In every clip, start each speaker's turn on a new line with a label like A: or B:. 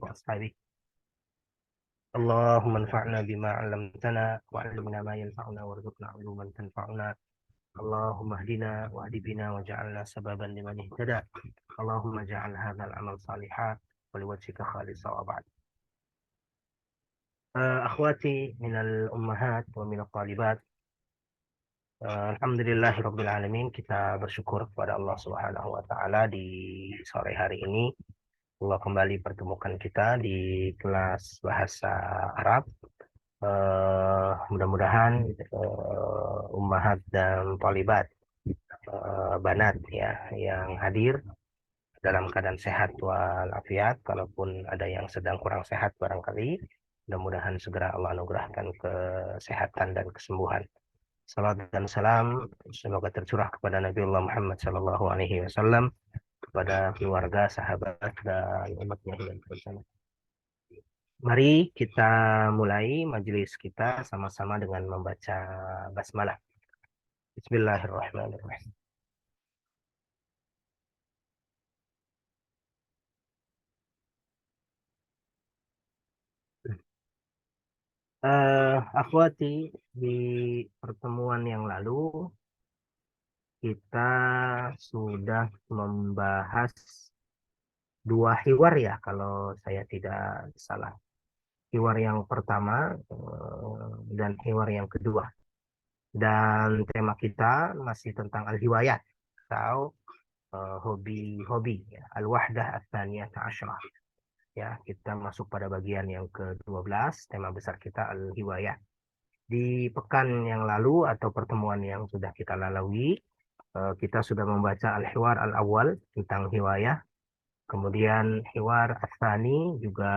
A: وأصحابه. اللهم انفعنا بما علمتنا وعلمنا ما ينفعنا وارزقنا علوما تنفعنا. اللهم اهدنا واهد بنا واجعلنا سببا لمن اهتدى. اللهم اجعل هذا العمل صالحا ولوجهك خالصا. وبعد. أخواتي من الأمهات ومن الطالبات, Alhamdulillahirabbil alamin, kita bersyukur kepada Allah Subhanahu wa taala di sore hari ini Allah kembali pertemukan kita di kelas bahasa Arab. Mudah-mudahan ummahat dan thalibat, banat ya yang hadir dalam keadaan sehat walafiat. Kalaupun ada yang sedang kurang sehat barangkali, mudah-mudahan segera Allah anugerahkan kesehatan dan kesembuhan. Salam dan salam semoga tercurah kepada Nabi Allah Muhammad Sallallahu Alaihi Wasallam, kepada keluarga, sahabat, dan umatnya yang bersama. Mari kita mulai majelis kita sama-sama dengan membaca basmalah. Bismillahirrahmanirrahim. Akhwati, di pertemuan yang lalu kita sudah membahas dua hiwar ya, kalau saya tidak salah. Hiwar yang pertama dan hiwar yang kedua. Dan tema kita masih tentang al-hiwayat atau hobi-hobi ya. Al-wahdah ats-tsaniyah asyarah. Ya, kita masuk pada bagian yang ke-12, tema besar kita al-hiwayat. Di pekan yang lalu atau pertemuan yang sudah kita lalui, kita sudah membaca al-hiwar al-awwal tentang hiwayah. Kemudian hiwar ats-tsani juga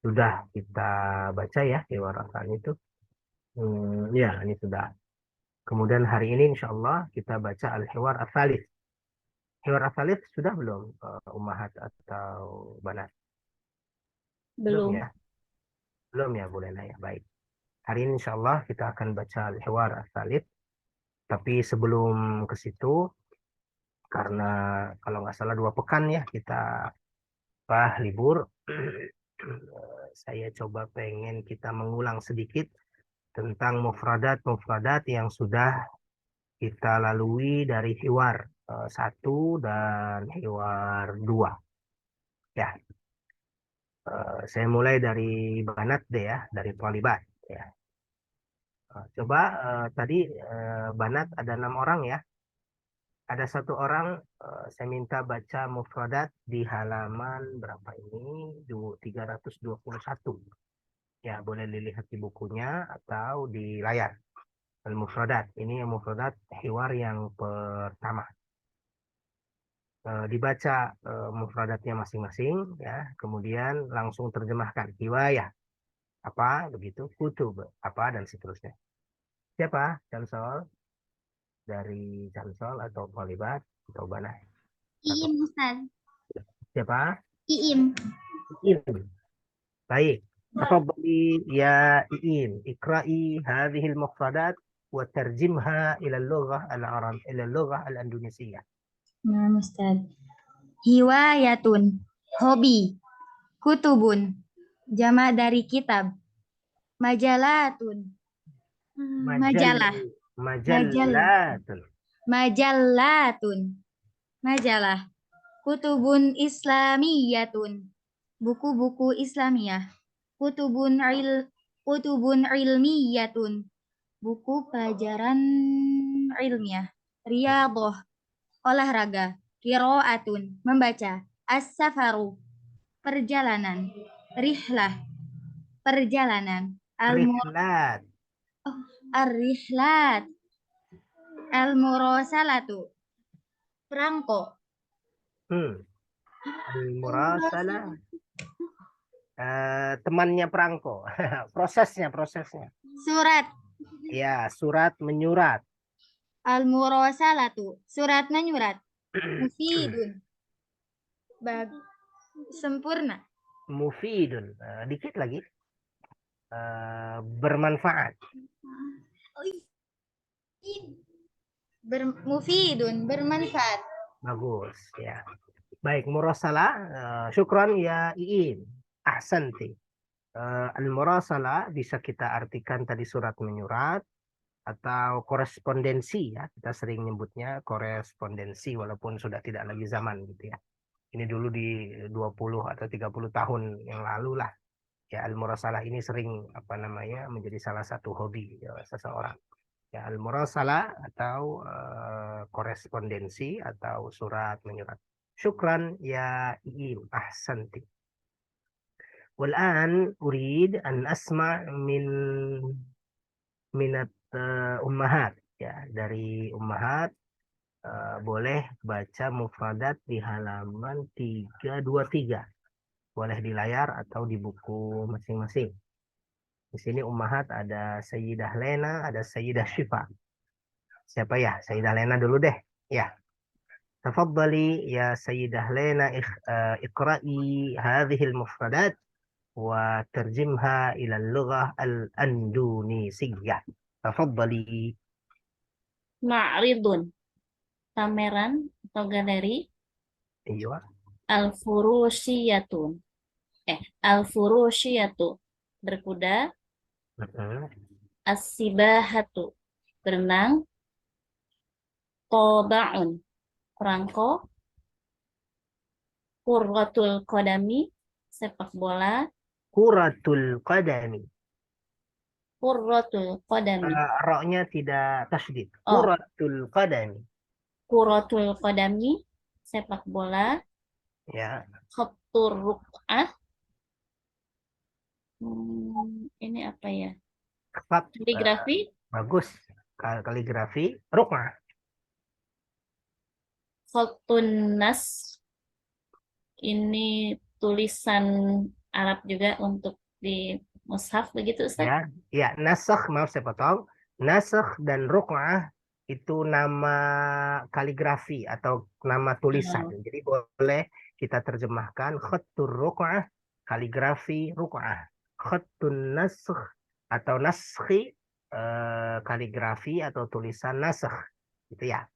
A: sudah kita baca ya, hiwar ats-tsani itu. Ya, ini sudah. Kemudian hari ini insya Allah kita baca al-hiwar ats-tsalits. Hiwar ats-tsalits sudah belum, ummahat atau banat? Belum
B: Belum.
A: ya? Belum ya, Bu Lena ya. Baik. Hari ini insya Allah kita akan baca al-hiwar ats-tsalits. Tapi sebelum ke situ, karena kalau nggak salah 2 pekan ya kita libur, saya coba pengen kita mengulang sedikit tentang mufradat-mufradat yang sudah kita lalui dari hiwar 1 dan hiwar 2. Ya, saya mulai dari banat deh ya, dari thalibat ya. Coba tadi banat ada 6 orang ya. Ada 1 orang, saya minta baca mufradat di halaman berapa ini? 321. Ya, boleh dilihat di bukunya atau di layar. Al-mufradat. Ini yang mufradat hiwar yang pertama. Dibaca mufradatnya masing-masing ya, kemudian langsung terjemahkan. Hiwayah apa begitu, kutub apa, dan seterusnya. Siapa? Jansol, dari Jansol atau Polibat atau Banah?
B: Iim, Ustaz.
A: Siapa?
B: Iim.
A: Iim. Baik. Tafadhali ya Iim, ikra'i hadhihi al-mufradat wa tarjimha ila al-lughah al-arab, ila al-lughah al-indonesiyah.
B: Nah, Ustaz. Hiwayatun, hobi. Kutubun, jama dari kitab. Majalatun, majalah.
A: Majallatun.
B: Majallatun, majalah. Kutubun islamiyatun, buku-buku Islamiyah. Kutubun ilmiyatun, buku pelajaran ilmiah. Riyadhah, olahraga. Qiraatun, membaca. As-safaru, perjalanan. Rihlah, perjalanan.
A: Rihlat.
B: Ar-rihlat. Al-murasalatu, perangko.
A: Al-murasalah, temannya perangko. prosesnya
B: Surat.
A: ya, surat menyurat.
B: Al-murasalatu, surat menyurat. Mufidun, sempurna.
A: Mufidun, dikit lagi. Bermanfaat.
B: Mufidun, bermanfaat.
A: Bagus ya. Baik, murasalah. Syukran ya Iin. Ahsanti. Al-murasalah bisa kita artikan tadi surat menyurat atau korespondensi ya. Kita sering nyebutnya korespondensi walaupun sudah tidak lagi zaman gitu ya. Ini dulu di 20 atau 30 tahun yang lalu lah. Ya, al-murasalah ini sering apa namanya menjadi salah satu hobi ya, seseorang. Ya, al-murasalah atau korespondensi atau surat menyurat. Syukran ya Iim. Ahsanti. والآن أريد أن أسمع minat ummahat ya dari ummahat boleh baca mufradat di halaman 323 boleh di layar atau di buku masing-masing. Di sini ummahat ada Sayyidah Lena, ada Sayyidah Syifa. Siapa ya? Sayyidah Lena dulu deh. Ya. تفضلي يا سيدة لينا اقرأي هذه المفردات وترجمها إلى اللغة الأندونيسية. تفضلي.
C: Ma'ridun, pameran atau galeri.
A: أيوة.
C: Al-furushiyatun. Al-furushiyatu, berkuda. As-sibahatu, berenang. Toba'un, perangko. Kurratul qadami, sepak bola.
A: Kuratul qadami.
C: Kurratul qadami.
A: Ra-nya tidak tasydid.
C: Oh,
A: Kuratul qadami.
C: kurratul qadami, sepak bola.
A: Ya.
C: Khattur ruk'ah. Ini apa ya?
A: Khat,
C: Kaligrafi.
A: bagus. Kaligrafi. Rukmah.
C: Khatun nas. Ini tulisan Arab juga untuk di mushaf begitu, Ustaz?
A: Ya, ya, nasakh, maaf saya potong. Nasakh dan rukmah itu nama kaligrafi atau nama tulisan.
C: Oh.
A: Jadi boleh kita terjemahkan khattur rukmah, kaligrafi rukmah. Khattun nasakh atau naskhi, kaligrafi atau tulisan nasakh. Gitu ya.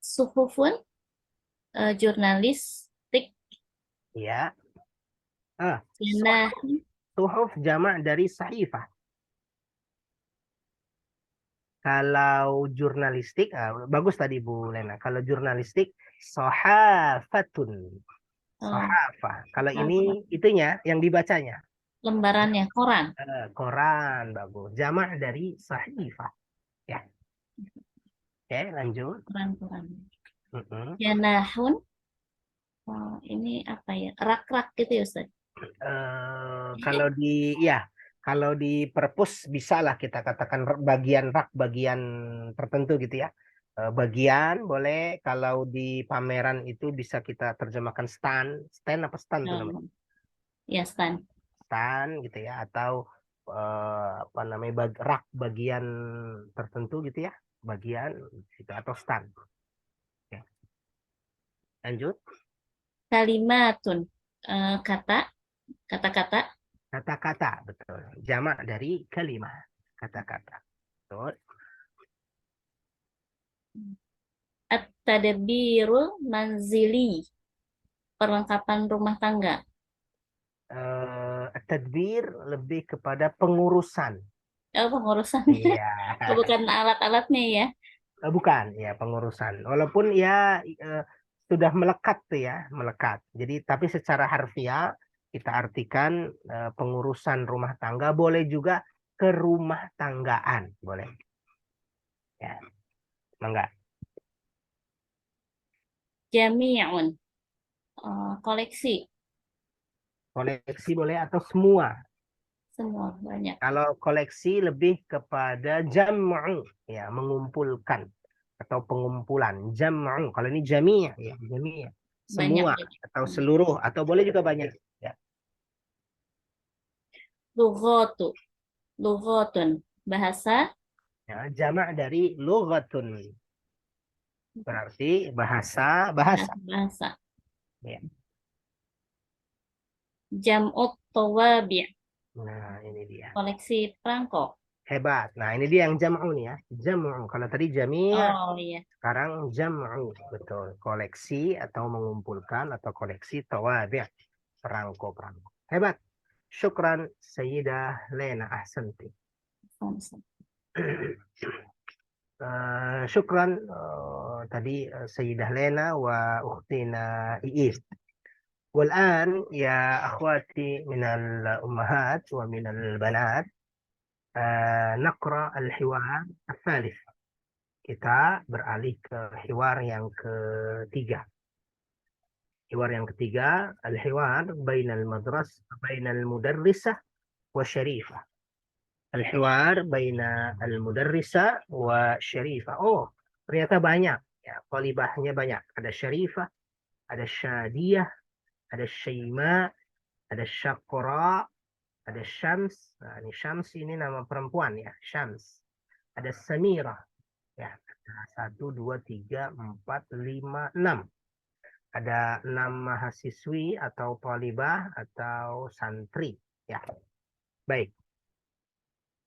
C: Suhufun, jurnalistik.
A: Ya.
C: Nah,
A: Suhuf jamak dari sahifah. Kalau jurnalistik, bagus tadi Bu Lena. Kalau jurnalistik, sohafatun. Sohafah. Kalau ini itunya, yang dibacanya.
C: lembarannya, koran.
A: Koran, bagus. Jamak dari sahifah. Ya. Oke, lanjut.
C: Koran-koran.
A: Mm-mm.
C: Janahun, ini apa ya? Rak-rak gitu ya, Ustaz?
A: Kalau kalau di perpus bisa lah kita katakan bagian rak, bagian tertentu gitu ya. Bagian boleh, kalau di pameran itu bisa kita terjemahkan stand, stand apa stand tuh namanya?
C: Ya, stand.
A: Stand gitu ya, atau apa namanya rak bagian tertentu gitu ya, bagian itu atau stand. Ya. Lanjut.
C: Kalimatun, kata, kata-kata.
A: Kata-kata, betul. Jamak dari kalimah, kata-kata. Betul.
C: At-tadbirul manzili, perlengkapan rumah tangga.
A: Tadbir lebih kepada pengurusan.
C: Oh, pengurusan.
A: Iya.
C: Bukan alat-alatnya ya.
A: Bukan, ya pengurusan. Walaupun ya sudah melekat tuh ya, melekat. Jadi tapi secara harfiah kita artikan pengurusan rumah tangga, boleh juga kerumah tanggaan, boleh. Ya, enggak.
C: Jami'un, koleksi.
A: Koleksi boleh atau semua.
C: Semua, banyak.
A: Kalau koleksi lebih kepada jam'u, ya mengumpulkan atau pengumpulan. Jam'u. Kalau ini jami' ya, jami'. Semua
C: Banyak.
A: atau seluruh atau boleh juga banyak. Ya.
C: Lughatu, lughatun, bahasa.
A: Ya, jamak dari lughatun. Berarti bahasa, bahasa.
C: Bahasa.
A: Ya.
C: Jam'ut tawabi',
A: Nah, ini dia.
C: koleksi perangko.
A: Hebat. Nah, ini dia yang jam'u nih ya. Jam'u. Kalau tadi jami',
C: Oh iya.
A: sekarang jam'u. Betul. Koleksi atau mengumpulkan atau koleksi tawabi'. Perangko-perangko. Hebat. Syukran Sayyidah Lena. Ahsanti. Syukran tadi Sayyidah Lena wa ukhtina Iis. والآن يا أخواتي من الأمهات ومن البنات نقرأ الحوار الثالث. Kita beralih ke hiwar yang ketiga. Hiwar yang ketiga, al-hiwar bainal bainal mudarrisah wa syarifah. Al-hiwar bainal mudarrisah wa syarifah. Oh, ternyata banyak. Ya, qalibahnya banyak. Ada syarifah, ada syadiyah, ada syaima, ada syaqra, ada syams. Nah, ini syams ini nama perempuan ya, syams. Ada samira. Ya, 1, 2, 3, 4, 5, 6. Ada 6 mahasiswi atau talibah atau santri. Ya, baik.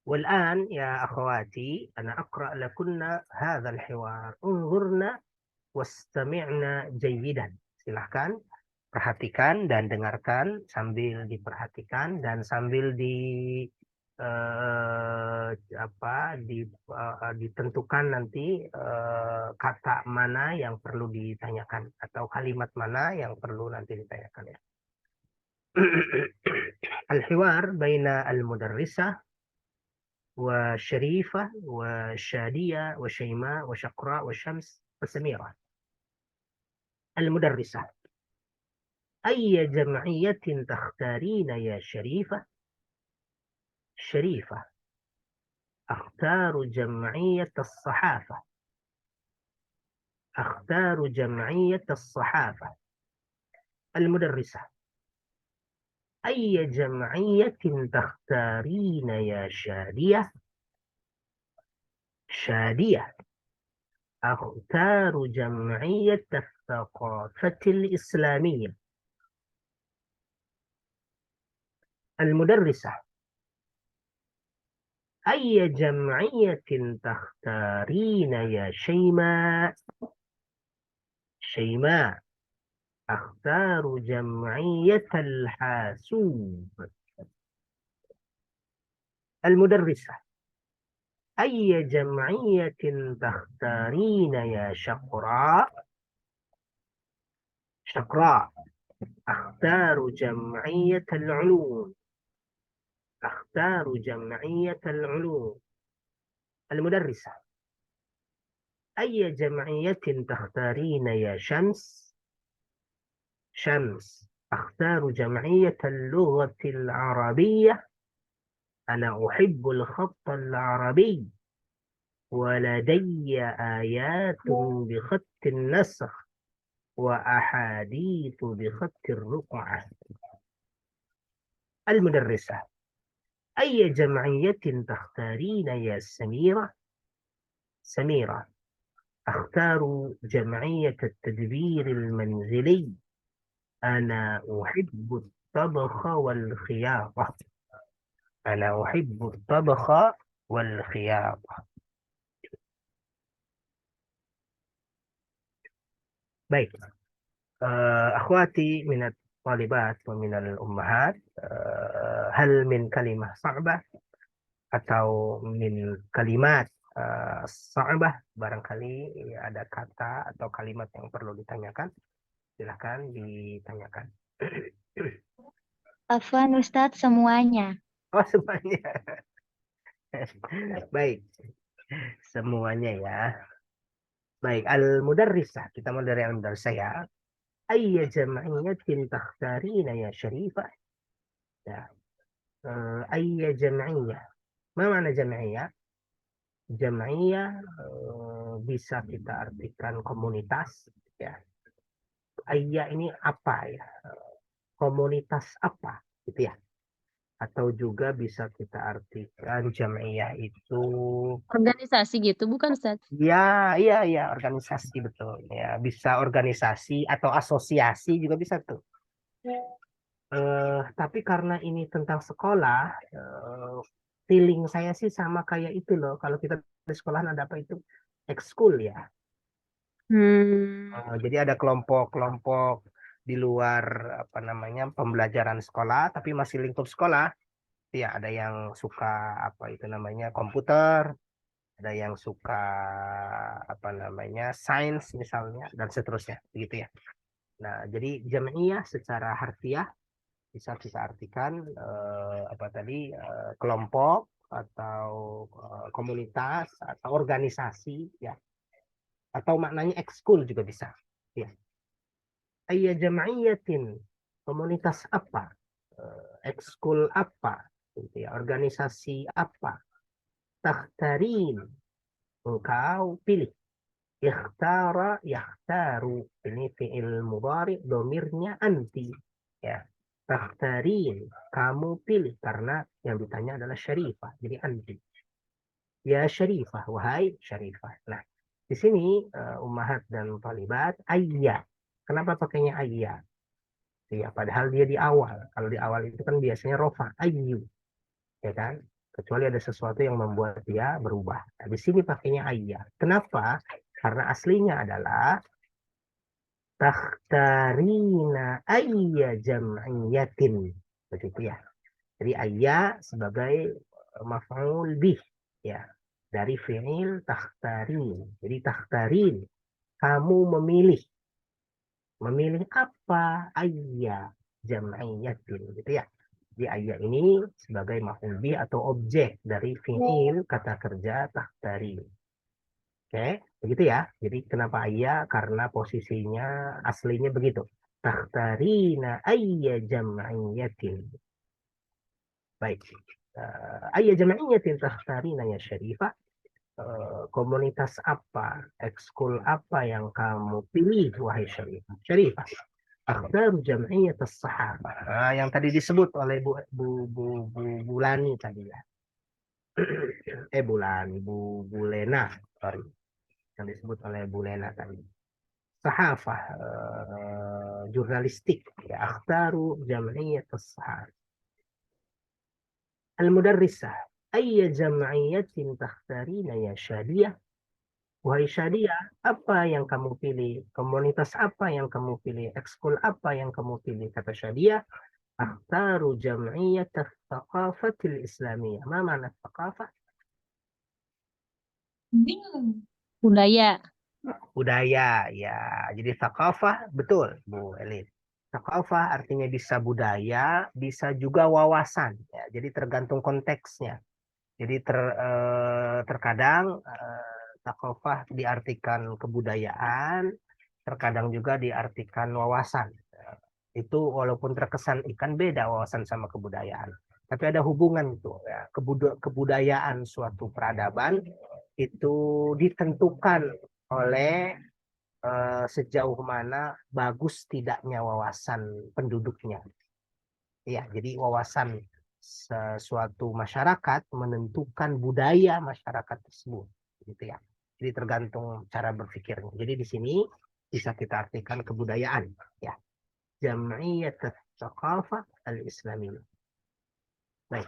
A: والآن يا أخواتي أنا أقرأ لكن هذا الحوار. انظرنا واستمعنا جيدا. Silahkan perhatikan dan dengarkan sambil diperhatikan dan sambil ditentukan nanti kata mana yang perlu ditanyakan atau kalimat mana yang perlu nanti ditanyakan ya. Al-hiwar baina al-mudarrisah wa syarifah wa syadiyah wa syaima wa syaqra wa syams wa samira. Al-mudarrisah. أي جمعية تختارين يا شريفة؟ شريفة. أختار جمعية الصحافة. أختار جمعية الصحافة. المدرسة. أي جمعية تختارين يا شادية؟ شادية. أختار جمعية الثقافة الإسلامية. المدرسة. أي جمعية تختارين يا شيماء؟ شيماء. أختار جمعية الحاسوب. المدرسة. أي جمعية تختارين يا شقراء؟ شقراء. أختار جمعية العلوم. أختار جمعية العلوم. المدرسة. أي جمعية تختارين يا شمس؟ شمس. أختار جمعية اللغة العربية. أنا أحب الخط العربي ولدي آيات بخط النسخ وأحاديث بخط الرقعة. المدرسة. أي جمعية تختارين يا سميرة؟ سميرة. أختار جمعية التدبير المنزلي. أنا أحب الطبخ والخياطة. أنا أحب الطبخ والخياطة. baik. أخواتي من الطالبات ومن الأمهات هل من كلمة صعبة atau min kalimat صعبة, barangkali ada kata atau kalimat yang perlu ditanyakan, silahkan ditanyakan.
B: Afwan Ustadz, semuanya.
A: Oh, semuanya. Baik, semuanya ya. Baik, al-mudarrisah, kita mulai dari al-mudarrisah ya. Ayya jam'iyatin takhtarina ya syarifah? Ya. Ayya jam'iyah. Ma makna jam'iyah? Jam'iyah bisa kita artikan komunitas ya. Ayya ini apa ya? Komunitas apa gitu ya? Atau juga bisa kita artikan jam'iyah itu
C: Organisasi gitu, bukan Ustaz?
A: ya, iya, organisasi betul. Ya, bisa organisasi atau asosiasi juga bisa tuh. Tapi karena ini tentang sekolah, feeling saya sih sama kayak itu loh. Kalau kita di sekolahan ada apa itu? Ekskul ya. Jadi ada kelompok-kelompok di luar apa namanya pembelajaran sekolah, tapi masih lingkup sekolah. Ya, ada yang suka apa itu namanya komputer, ada yang suka apa namanya sains misalnya, dan seterusnya, begitu ya. Nah, jadi jamiah secara harfiah bisa kita artikan apa tadi kelompok atau komunitas atau organisasi ya, atau maknanya ekskul juga bisa. Ya. Ayya jama'iyatin, komunitas apa, ekskul apa, gitu ya, organisasi apa, takhtarin, engkau pilih. Ikhtara, yakhtaru, ini fi'il mudhari, domirnya anti, ya. Takhtarin, kamu pilih, karena yang ditanya adalah syarifah, jadi anti. Ya syarifah, wahai syarifah. Nah, di sini ummahat dan talibat, ayya. Kenapa pakainya ayya? Ya, padahal dia di awal. Kalau di awal itu kan biasanya rofa, ayyu, ya kan? Kecuali ada sesuatu yang membuat dia berubah. Nah, di sini pakainya ayya. Kenapa? Karena aslinya adalah takhtarina ayya jam'iyatin. Begitu ya. Jadi ayya sebagai maf'ul bih, ya, dari fi'il takhtarin. Jadi takhtarin, kamu memilih. Memilih apa? Ayya jam'iyatin, gitu ya. Di ayat ini sebagai maf'ul bih atau objek dari fi'il kata kerja tahtari. Oke, begitu ya. Jadi kenapa ayat? Karena posisinya aslinya begitu. Tahtarina ayya jam'iyatin. Baik. Ayya jam'iyatin tahtarina ya syarifah. Komunitas apa, ekskul apa yang kamu pilih, wahai syarifah? Syarifah. Akhtar jam'iyat as-sahabah. Yang tadi disebut oleh Bu Lani tadi ya. Bu Lani, Bu Lena, sorry. Yang disebut oleh Bu Lena tadi. Sahafah, jurnalistik. Ya, akhtaru jam'iyat as-sahabah. Al-mudarrisah. Ayya jam'iyatin takhtarina ya syadiyah. Wahai Syadia, apa yang kamu pilih? Komunitas apa yang kamu pilih? Ekskul apa yang kamu pilih? Kata Syadia, akhtaru jam'iyyat al-thaqafatil islamiyah. Ma mana thaqafah?
B: Budaya.
A: Budaya, ya. Jadi thaqafah, betul, Bu Elin. Thaqafah artinya bisa budaya, bisa juga wawasan. Ya. Jadi tergantung konteksnya. Jadi terkadang thaqafah diartikan kebudayaan, terkadang juga diartikan wawasan. Itu walaupun terkesan ikan beda wawasan sama kebudayaan. Tapi ada hubungan itu. Ya. Kebudayaan suatu peradaban itu ditentukan oleh sejauh mana bagus tidaknya wawasan penduduknya. Ya, jadi wawasan sesuatu masyarakat menentukan budaya masyarakat tersebut, gitu ya. Jadi tergantung cara berpikirnya. Jadi di sini bisa kita artikan kebudayaan, ya. Jam'iyat Tsaqafah Al-Islamiyah. Baik.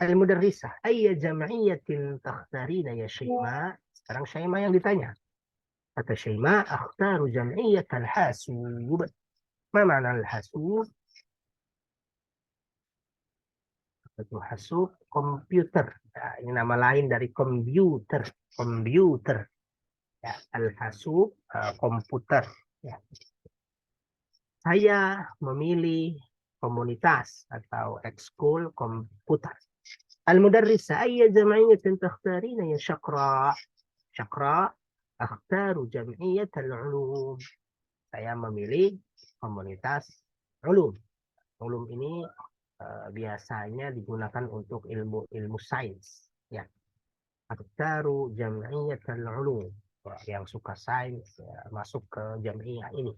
A: Al-Mudarrisah, ayya jam'iyatin takhtarina ya Syaima? Sekarang Syaima yang ditanya. Kata Syaima, akhtaru jam'iyat al-hasub. Ma makna al-hasub? Itu hasub komputer. Nah, ini nama lain dari komputer. Komputer. Ya, al-hasub komputer. Ya. Saya memilih komunitas atau ekskul komputer. Al-mudarrisah ayya jam'iyatin takhtarina ya Syakra? Syakra, akhtaru jam'iyat al-ulum. Saya memilih komunitas ulum. Ulum ini biasanya digunakan untuk ilmu sains, ya. Akhtaru jam'iyat al-ulum. Yang suka sains ya, masuk ke jam'iyah ini.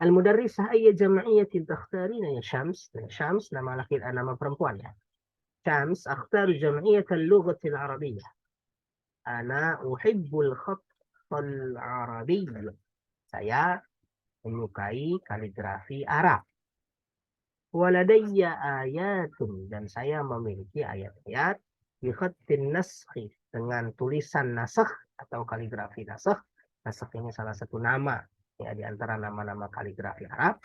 A: Al-mudarrisah ayya jam'iyatin takhtarina ya Syams? Syams nama laki, nama perempuan ya. Syams, akhtaru jam'iyat al-lughati al-arabiyyah. Ana uhibbul khatt al-arabiyyah. Saya menyukai kaligrafi Arab. Waladayya ayatun, dan saya memiliki ayat-ayat bi khattin naskhi, dengan tulisan nasakh atau kaligrafi nasakh. Nasakh ini salah satu nama ya di antara nama-nama kaligrafi Arab.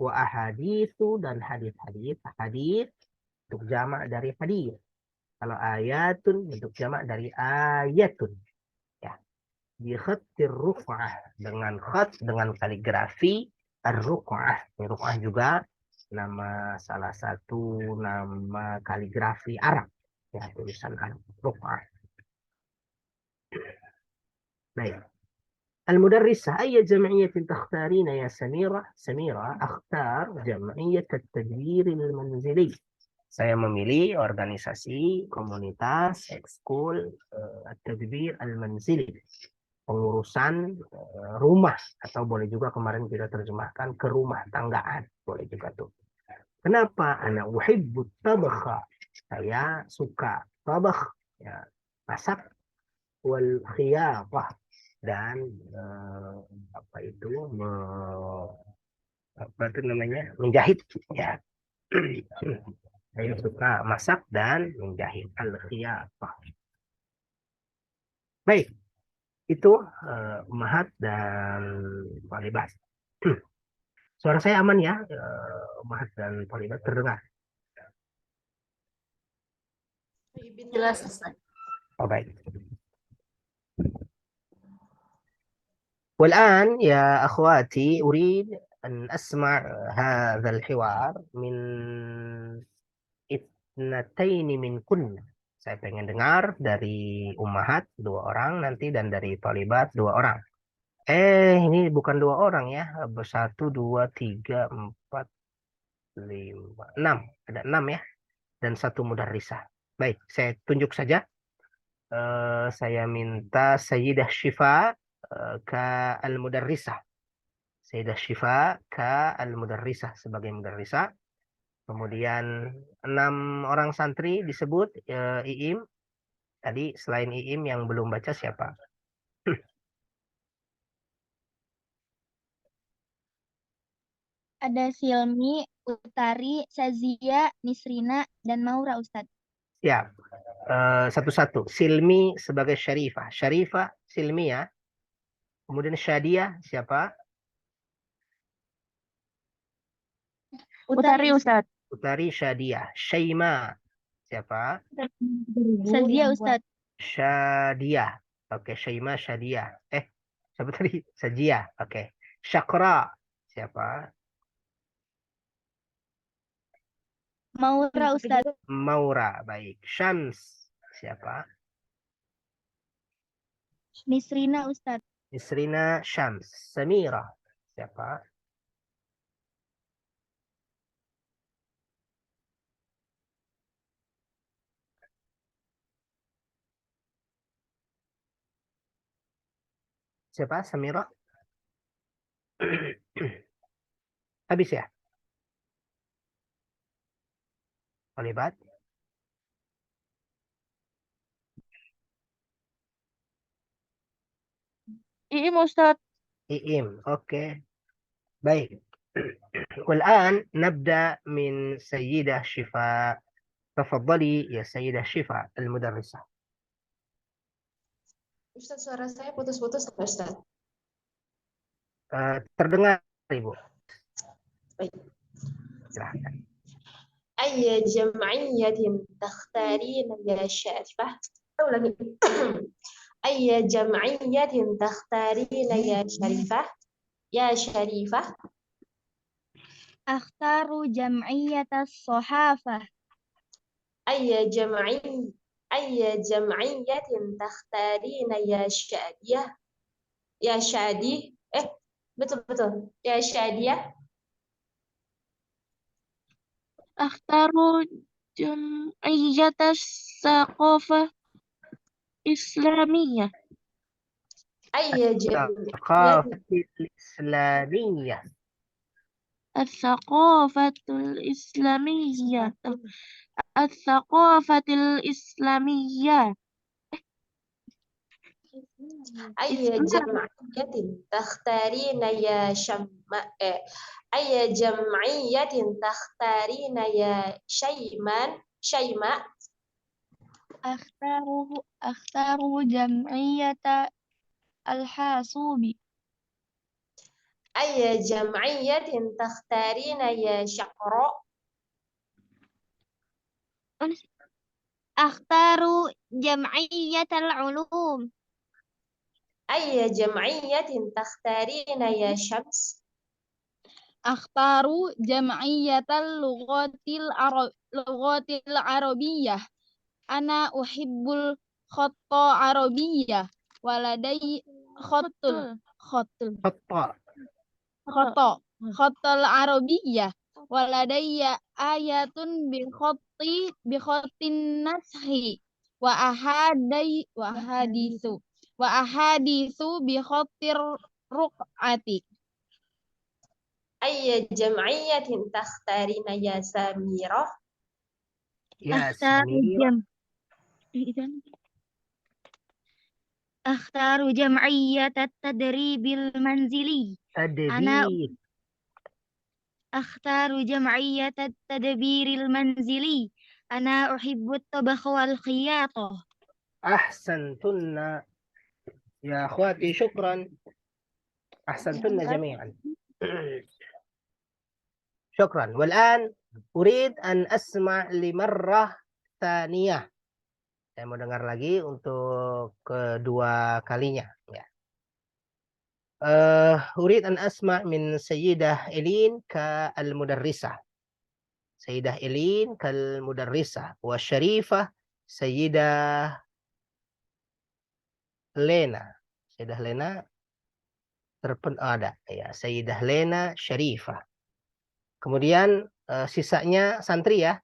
A: Wa ahaditsu, dan hadis-hadis. Hadis untuk jamak dari hadis. Kalau ayatun untuk jamak dari ayatun. Ya, bi khattir ruf'ah, dengan khat, dengan kaligrafi ar-ruq'ah. Ruq'ah juga nama salah satu nama kaligrafi Arab. Ya, tulisan Arab. Ruq'ah. Baik. المدرسة أي جمعية تختارين يا سميرة؟ سميرة أختار جمعية التدبير المنزلي. Saya memilih organisasi komunitas ekskul at-tadbir al-manzili, pengurusan rumah, atau boleh juga kemarin kita terjemahkan kerumah tanggaan, boleh juga tuh. Kenapa? Ana uhibbut tabakha, saya suka tabakh, ya, masak, wal khiyafah, dan apa itu apa itu namanya, menjahit, ya. Saya suka masak dan menjahit, al khiyafah. Baik, itu Mahat dan Polibas. Suara saya aman ya, Mahat dan Polibas, terdengar?
C: Jelas, Ustaz.
A: Oh, baik. والآن يا أخواتي أريد أن أسمع هذا الحوار من اثنتين منكن. Saya pengen dengar dari Ummahat 2 orang nanti, dan dari Thalibat 2 orang. Ini bukan 2 orang ya. 1, 2, 3, 4, 5, 6. Ada 6 ya. Dan 1 mudarrisah. Baik, saya tunjuk saja. Saya minta Sayyidah Syifa ka al-mudarrisah. Sayyidah Syifa ka al-mudarrisah sebagai mudarrisah. Kemudian 6 orang santri disebut Iim. Tadi selain Iim yang belum baca siapa?
B: Ada Silmi, Utari, Sazia, Nisrina, dan Maura, Ustadz.
A: Ya, satu-satu. Silmi sebagai Syarifah. Syarifah, Silmi ya. Kemudian Syadiah siapa?
B: Utari, Ustadz.
A: Utari, Syadiah. Syaima siapa?
B: Sazia, Ustadz.
A: Syadiah. Oke, Syaima, Syadiah. Siapa tadi? Sajia. Oke. Syakra siapa?
B: Maura, Ustadz.
A: Maura. Baik. Syams siapa?
B: Nisrina, Ustadz.
A: Nisrina, Syams. Samira siapa? Siapa? Samira? Habis ya? Olibat?
B: Iim, Ustadz.
A: Iim. Oke. Baik. والآن نبدأ من سيدة شفاء. تفضلي يا سيدة شفاء المدرسة.
D: Ustaz, suara saya putus-putus, Ustaz.
A: Terdengar, Ibu?
D: Baik.
A: Silahkan.
D: أي جمعية تختارين يا شريفة؟ أولا أي جمعية تختارين يا شريفة؟ يا شريفة.
B: أختار جمعية الصحافة.
D: أي جمعية تختارين يا شادية؟ يا شادي. betul. يا شادية.
B: أختار جمعية الثقافة الإسلامية.
D: أي
A: الثقافة الإسلامية.
B: الثقافة الإسلامية. الثقافة الإسلامية.
D: أي جمعية تختارين يا أي جمعية تختارين يا شيماء؟
B: أختار جمعية الحاسوب.
D: أي جمعية تختارين يا شقراء؟
B: أختار جمعية العلوم.
D: أي جمعية تختارين يا شمس؟
B: أختار جمعية اللغات العربية. أنا أحب الخط العربية ولدي خط
A: خطأ.
B: خط خط العربية ولدي آية بخط النسخ وأحاديث بخط الرقعة.
D: أي جمعية تختارين يا سميرة؟
A: يا
B: أختار
A: سميرة.
B: أختار جمعية التدريب المنزلي. أنا
A: تدبير.
B: أختار جمعية التدبير المنزلي. أنا أحب الطبخ والخياطة.
A: أحسنتن يا أخواتي، شكرا. أحسنتن جميعا. شكرا. والآن أريد أن أسمع لمرة ثانية. Saya mau dengar lagi untuk kedua kalinya. Ya. أريد أن أسمع من سيدة إلين كالمدرسة. سيدة إلين كالمدرسة. والشريفة سيدة لينا. سيدة لينا ada ya, Sayyidah Lena Syarifah. Kemudian sisanya santri ya.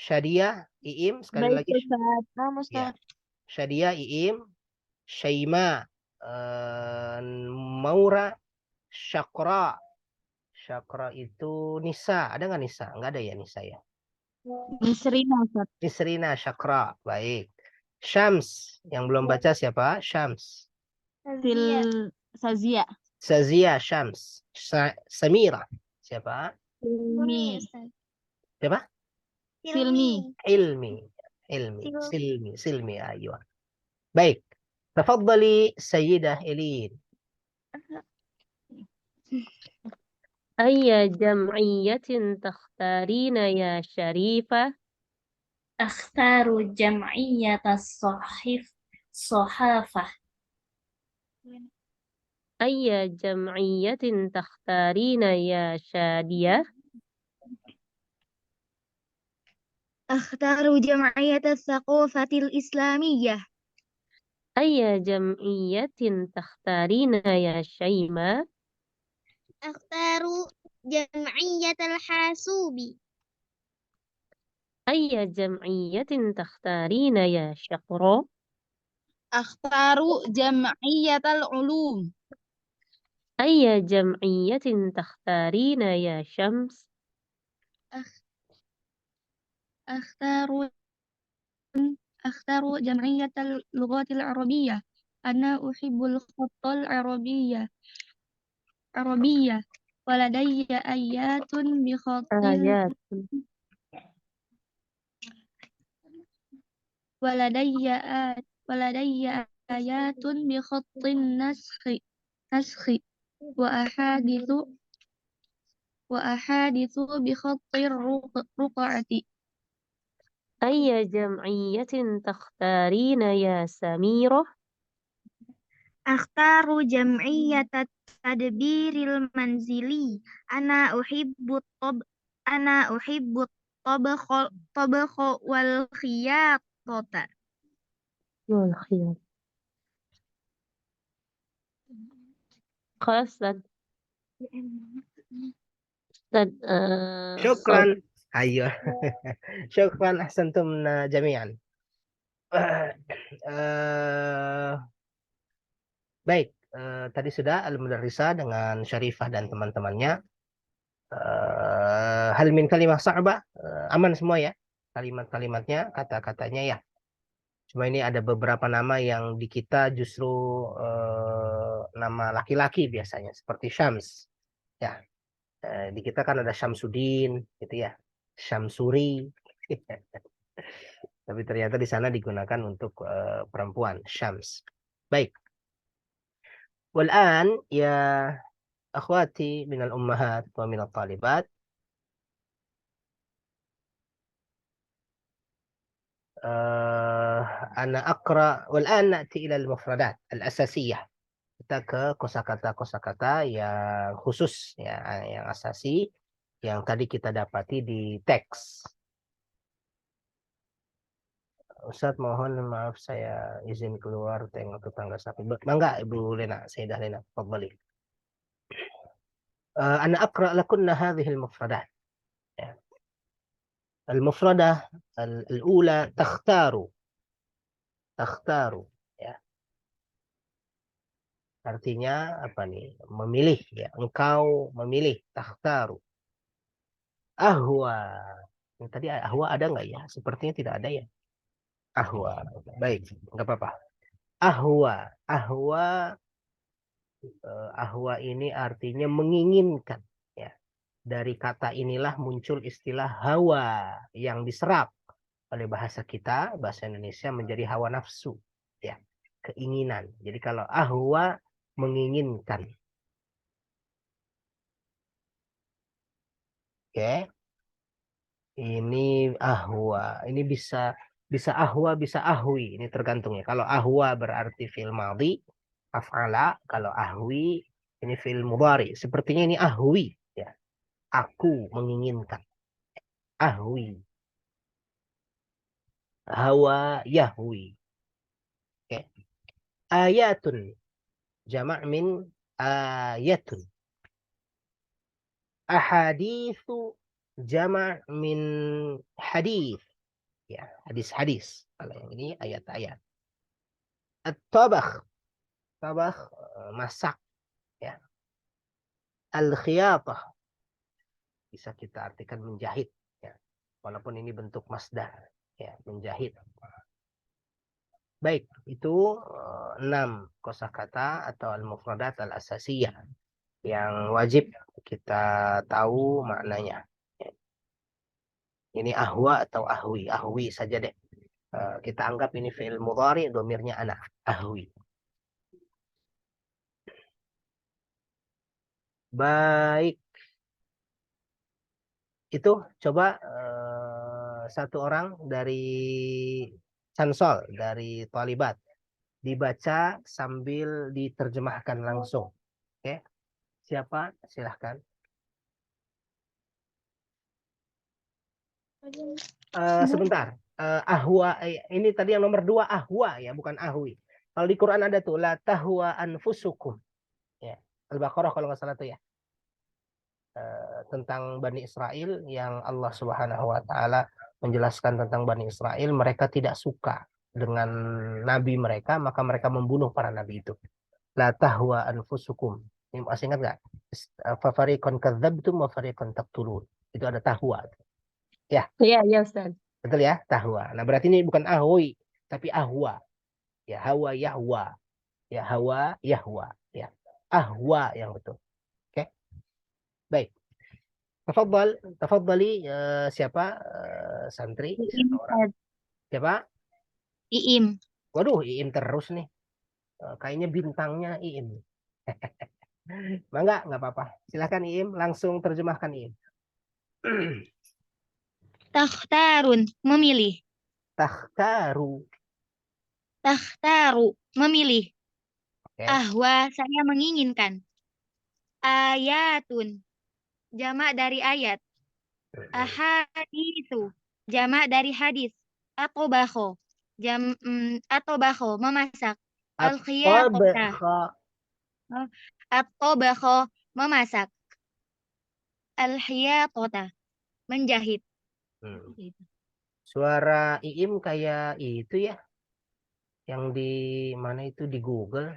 A: Syadia, Iim, sekali lagi. Ya. Syadia, Iim, Syaima, Maura, Syakra. Syakra itu Nisa. Ada nggak Nisa? Nggak ada ya Nisa ya. Nisrina, Syakra. Baik. Syams. Yang belum baca siapa? Syams.
B: Sazia.
A: Sazia, Syams. Samira. Siapa? Siapa?
B: Silmi.
A: Ilmi. Silmi. Aywa. Baik. Tafadhali Sayyidah Elin.
E: أي جمعية تختارين يا شريفة؟
C: أختار جمعية الصحافة.
E: أي جمعية تختارين يا شادية؟
B: أختار جمعية الثقافة الإسلامية.
E: أي جمعية تختارين يا شيماء؟
B: أختار جمعية الحاسوب.
E: أي جمعية تختارين يا شقراء؟
B: أختار جمعية العلوم.
E: أي جمعية تختارين يا شمس؟
B: أختار جمعية اللغات العربية. أنا أحب الخط العربية ولدي آيات
E: آيات.
B: ولدي آيات بخط النسخ وأحاديث بخط الرقعة.
E: أي جمعية تختارين يا سميرة؟
B: أختار جمعية التدبير المنزلي. أنا أحب الطبخ والخياطة.
E: والخيار. خلاص أستاذ.
A: شكرا. أيوه. شكرا. أحسنتم جميعا. Baik, tadi sudah Al-Mudarrisah dengan Syarifah dan teman-temannya. Hal min kalimah sa'bah, aman semua ya. Kalimat-kalimatnya, kata-katanya ya. Cuma ini ada beberapa nama yang di kita justru nama laki-laki biasanya, seperti Syams. Ya. Di kita kan ada Syamsuddin, gitu ya, Syamsuri. Tapi ternyata di sana digunakan untuk perempuan, Syams. Baik. Wal'an ya akhwati minal ummahat wa minal talibat. Ana aqra wal'an na'ti ila al-mufradat al-asasiyah. Kita ke kosakata-kosakata yang khusus, ya, yang asasi, yang tadi kita dapati di teks. Ustadz, mohon maaf saya izin keluar tengok tetangga sapi. Mangga Ibu Lena, Sayyidah Lena, fadhali. Ana aqra lakunna hadhihi al-mufradat. Al-mufradah al-ula takhtaru. Takhtaru, ya. Artinya apa nih? Memilih, ya. Engkau memilih, takhtaru. Ahwa. Yang tadi ahwa ada nggak ya? Sepertinya tidak ada ya. Ahwa. Baik, nggak apa-apa. Ahwa. Ahwa ini artinya menginginkan. Ya. Dari kata inilah muncul istilah hawa yang diserap oleh bahasa kita, bahasa Indonesia, menjadi hawa nafsu. Ya. Keinginan. Jadi kalau ahwa menginginkan. Oke. Ini ahwa. Ini bisa ahwa, bisa ahwi. Ini tergantung ya. Kalau ahwa berarti fi'il madhi, af'ala. Kalau ahwi ini fi'il mudhari. Sepertinya ini ahwi, ya. Aku menginginkan. Ahwi. Hawa yahwi. Oke. Ayatun. Jama' min ayatun. Ahadithu jama' min hadith. Ya, hadis-hadis. Kalau yang ini ayat-ayat. At-tabakh. Tabakh, masak. Ya. Al-khiyatah. Bisa kita artikan menjahit. Ya. Walaupun ini bentuk masdar. Ya, menjahit. Baik, itu 6 kosakata atau al-mufradat al-asasiyah yang wajib kita tahu maknanya. Ini ahwa atau ahwi. Ahwi saja deh. Kita anggap ini fi'il mudhari, domirnya anak. Ahwi. Baik. Itu coba satu orang dari Sansol, dari Talibat. Dibaca sambil diterjemahkan langsung. Oke. Siapa? Silahkan. Sebentar. Ahwa. Ini tadi yang nomor 2 ahwa ya, bukan ahwi. Kalau di Quran ada tuh. La tahwa anfusukum. Ya. Al-Baqarah kalau nggak salah tuh ya. Tentang Bani Israel yang Allah Subhanahu wa taala menjelaskan tentang Bani Israel, mereka tidak suka dengan nabi mereka, maka mereka membunuh para nabi itu. La tahwa anfusukum. Ini masih ingat nggak? Fa fariqan kadzdzabtum wa fariqan taqtulun. Itu ada tahwa. Ya.
E: Iya, Ustaz.
A: Betul ya, tahwa. Nah, berarti ini bukan ahwi, tapi ahwa. Ya, hawa yahwa. Ya, hawa yahwa. Ya. Ahwa yang betul. Oke. Baik. Tafadhali siapa santri?
B: Iim, Ustaz.
A: Siapa?
B: Iim.
A: Waduh, Iim terus nih. Kayaknya bintangnya Iim. Nggak apa-apa. Silakan Iim, langsung terjemahkan Iim.
B: Takhtarun, memilih.
A: Takhtaru.
B: Takhtaru, memilih.
A: Oke.
B: Ahwa, saya menginginkan. Ayatun, jamak dari ayat. Ahaditsu, jamak dari hadis. Atobakho, atobakho, memasak. Al-khiyatota,
A: At-tabakha.
B: atobakho, memasak. Al-khiyatota, menjahit. Gitu.
A: Suara Iim kayak itu ya. Yang di mana itu di Google.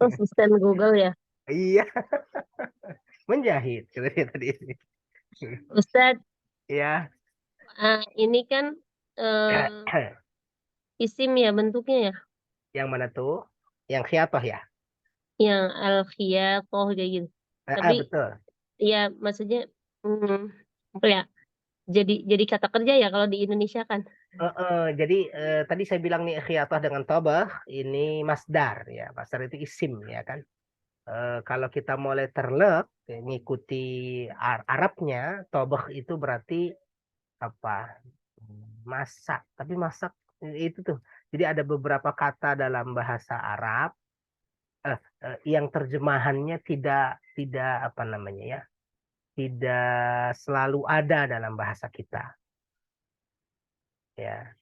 E: Asisten Google ya.
A: Iya. Menjahit katanya tadi.
E: Ustaz,
A: Ya.
E: ini kan isim ya bentuknya ya.
A: Yang mana tuh? Yang khiyatah ya?
E: yang al-khiyatoh kayak gitu. Tapi
A: Betul.
E: ya maksudnya apa ya? Jadi kata kerja ya kalau di Indonesia kan.
A: Jadi tadi saya bilang nih khiyatah dengan tabah ini masdar ya. Masdar itu isim ya kan. Kalau kita mulai terlek ngikuti Arabnya, tabah itu berarti apa? Masak. Tapi masak itu tuh. Jadi ada beberapa kata dalam bahasa Arab yang terjemahannya tidak apa namanya ya, tidak selalu ada dalam bahasa kita. Ya,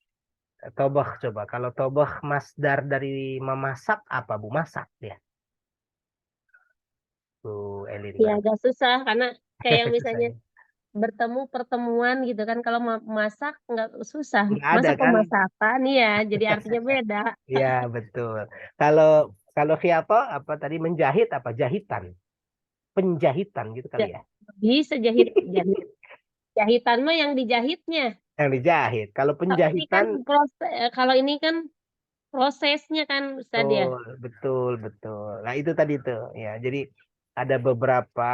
A: tobah coba. Kalau tobah masdar dari memasak apa Bu? Masak ya, Bu Elin
E: Ya
A: bareng.
E: agak susah karena kayak
A: Susah
E: misalnya
A: ya.
E: bertemu pertemuan gitu kan kalau masak nggak susah.
A: Nggak ada
E: Masak
A: kan?
E: pemasakan ya jadi artinya beda.
A: Ya betul. Kalau kalau khiato apa tadi menjahit apa jahitan, penjahitan gitu kali
E: Ya,
A: ya.
E: bisa jahitan mah yang dijahitnya.
A: Yang dijahit. Kalau
E: Ini kan
A: penjahitan
E: kalau ini kan prosesnya kan Ustaz ya.
A: betul, betul, betul. Nah, itu tadi tuh ya. Jadi ada beberapa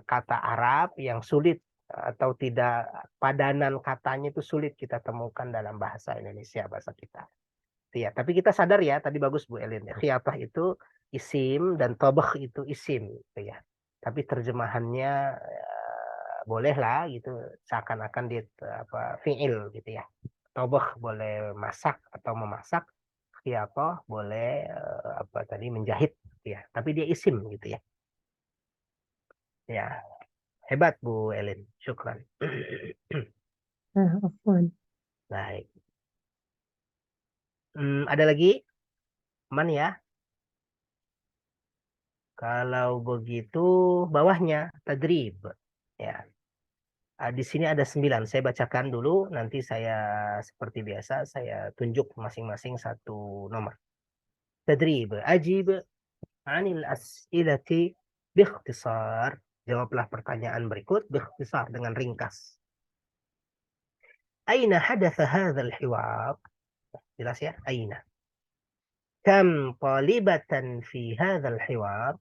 A: kata Arab yang sulit atau tidak padanan katanya itu sulit kita temukan dalam bahasa Indonesia, bahasa kita. Itu ya, tapi kita sadar ya, tadi bagus Bu Elin. Ya. Khiyatah itu isim dan tobah itu isim gitu ya. Tapi terjemahannya boleh lah gitu, seakan-akan dia apa fiil gitu ya. Tobah boleh masak atau memasak, khiyatoh boleh apa tadi menjahit gitu ya. Tapi dia isim gitu ya. Ya, hebat Bu Elin. Syukran.
E: Afwan.
A: Baik. Ada lagi? Aman ya? Kalau begitu bawahnya tadrib. Ya. Di sini ada 9. Saya bacakan dulu. Nanti saya seperti biasa saya tunjuk masing-masing satu nomor. Tadrib. Ajib anil as'ilati biikhtisar. Jawablah pertanyaan berikut biikhtisar dengan ringkas. Aina hadatha hadzal hiwar? Jelas ya? Aina. Kam talibatan fi hadzal hiwar?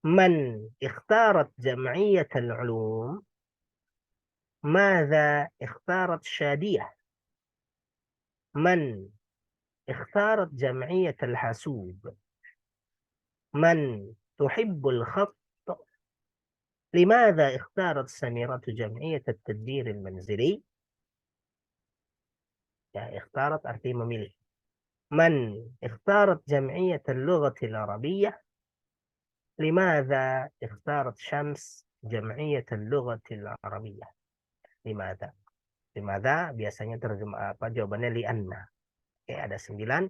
A: من اختارت جمعية العلوم؟ ماذا اختارت شادية؟ من اختارت جمعية الحاسوب؟ من تحب الخط؟ لماذا اختارت سميرة جمعية التدبير المنزلي؟ يعني اختارت أرتي مميلي. من اختارت جمعية اللغة العربية؟ لماذا اختارت شمس جمعية اللغة العربية؟ لماذا؟ Limada biasanya terjemah apa jawabannya lianna. Oke, ada 9.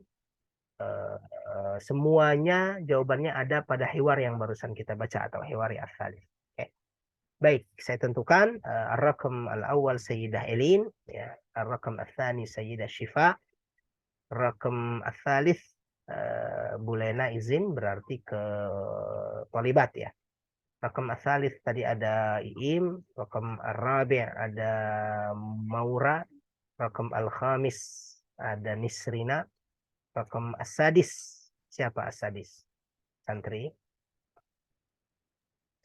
A: Semuanya jawabannya ada pada hiwar yang barusan kita baca atau hiwar al-thalith. Oke. Baik, saya tentukan ar-raqam al-awwal Sayyidah Elin, ya, ar-raqam al-thani Sayyidah Shifa, ar-raqam al-thalith Bulena izin berarti ke Talibat ya. Rakam al-thalith tadi ada Iim, rakam al-rabi' ada Maura, rakam al-khamis ada Nisrina, rakam as-sadis. Siapa as-sadis? Santri?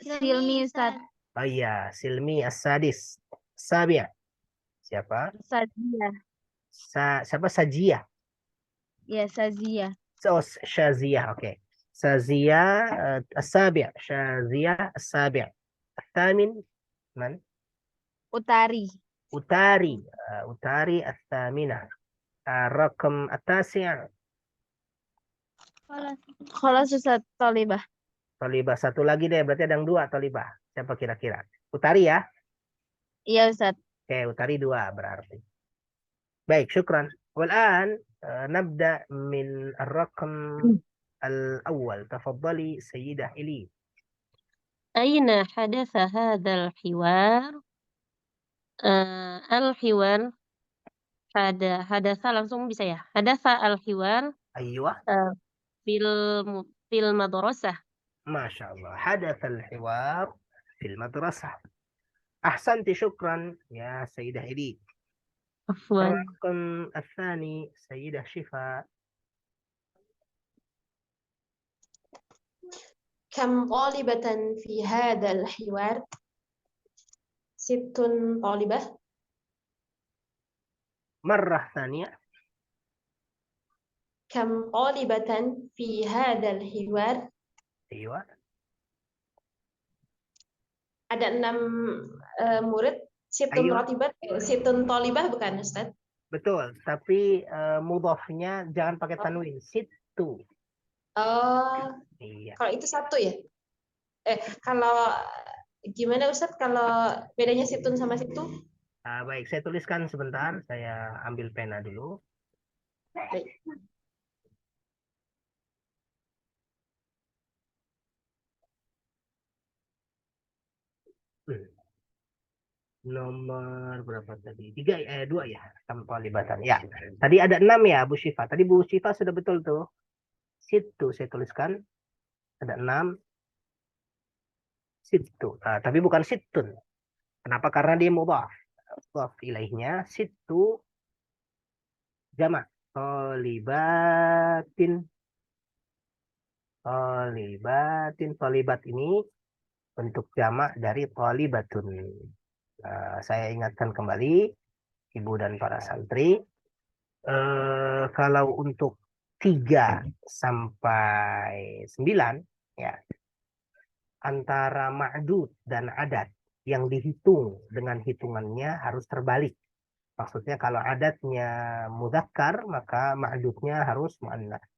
B: Silmi Ustaz.
A: Oh iya, Silmi as-sadis. Sabi'. Siapa?
B: Sazia.
A: Siapa Sajiyah?
B: Ya, Sazia.
A: Oh, Syaziyah, oke. Saziyah as-sabi', Syaziyah as-sabi'. Al-thamin man?
B: Utari.
A: Utari, Utari al-thaminah. الرقم التاسع
B: Kalau Ustaz Tolibah.
A: Tolibah. Satu lagi deh, berarti ada yang 2 Tolibah. Siapa kira-kira? Utari ya?
B: Iya Ustaz.
A: Oke, Utari 2 berarti. Baik, syukran. والآن نبدأ من الرقم الأول. تفضلي سيدة إلي.
E: أين حدث هذا الحوار؟ الحوار حدث langsung bisa ya. حدث الحوار
A: أيوة
E: في المدرسة.
A: ما شاء الله. حدث الحوار في المدرسة. أحسنت، شكرا يا سيدة إلي.
E: عفوا.
A: الرقم الثاني سيدة شفاء.
D: كم طالبة في هذا الحوار؟ 6 طالبة.
A: مرة ثانية.
D: كم طالبة في هذا الحوار؟
A: أيوة.
D: Ada 6 murid. Situn
A: أيوة
D: rotibat, situn tolibah bukan Ustaz?
A: betul. Tapi mudhafnya jangan pakai tanwin. Situ.
D: Oh,
A: Iya.
D: kalau itu satu ya? Kalau gimana Ustaz kalau bedanya situn sama situ?
A: Baik, saya tuliskan sebentar. Saya ambil pena dulu.
D: Baik.
A: Nomor berapa tadi? 2 ya, tanpa libatan. Ya, tadi ada 6 ya, Bu Syifa. Tadi Bu Syifa sudah betul tuh. Situ saya tuliskan. Ada 6. Situ. Tapi bukan situn. Kenapa? Karena dia mudhaf. Mudhaf ilaihnya. Situ jamak. Tolibatin. Tolibat ini bentuk jamak dari tolibatun. Saya ingatkan kembali Ibu dan para santri, kalau untuk 3 sampai 9 ya, antara ma'dud dan adat yang dihitung dengan hitungannya harus terbalik. Maksudnya kalau adatnya mudzakkar maka ma'dudnya harus muannats.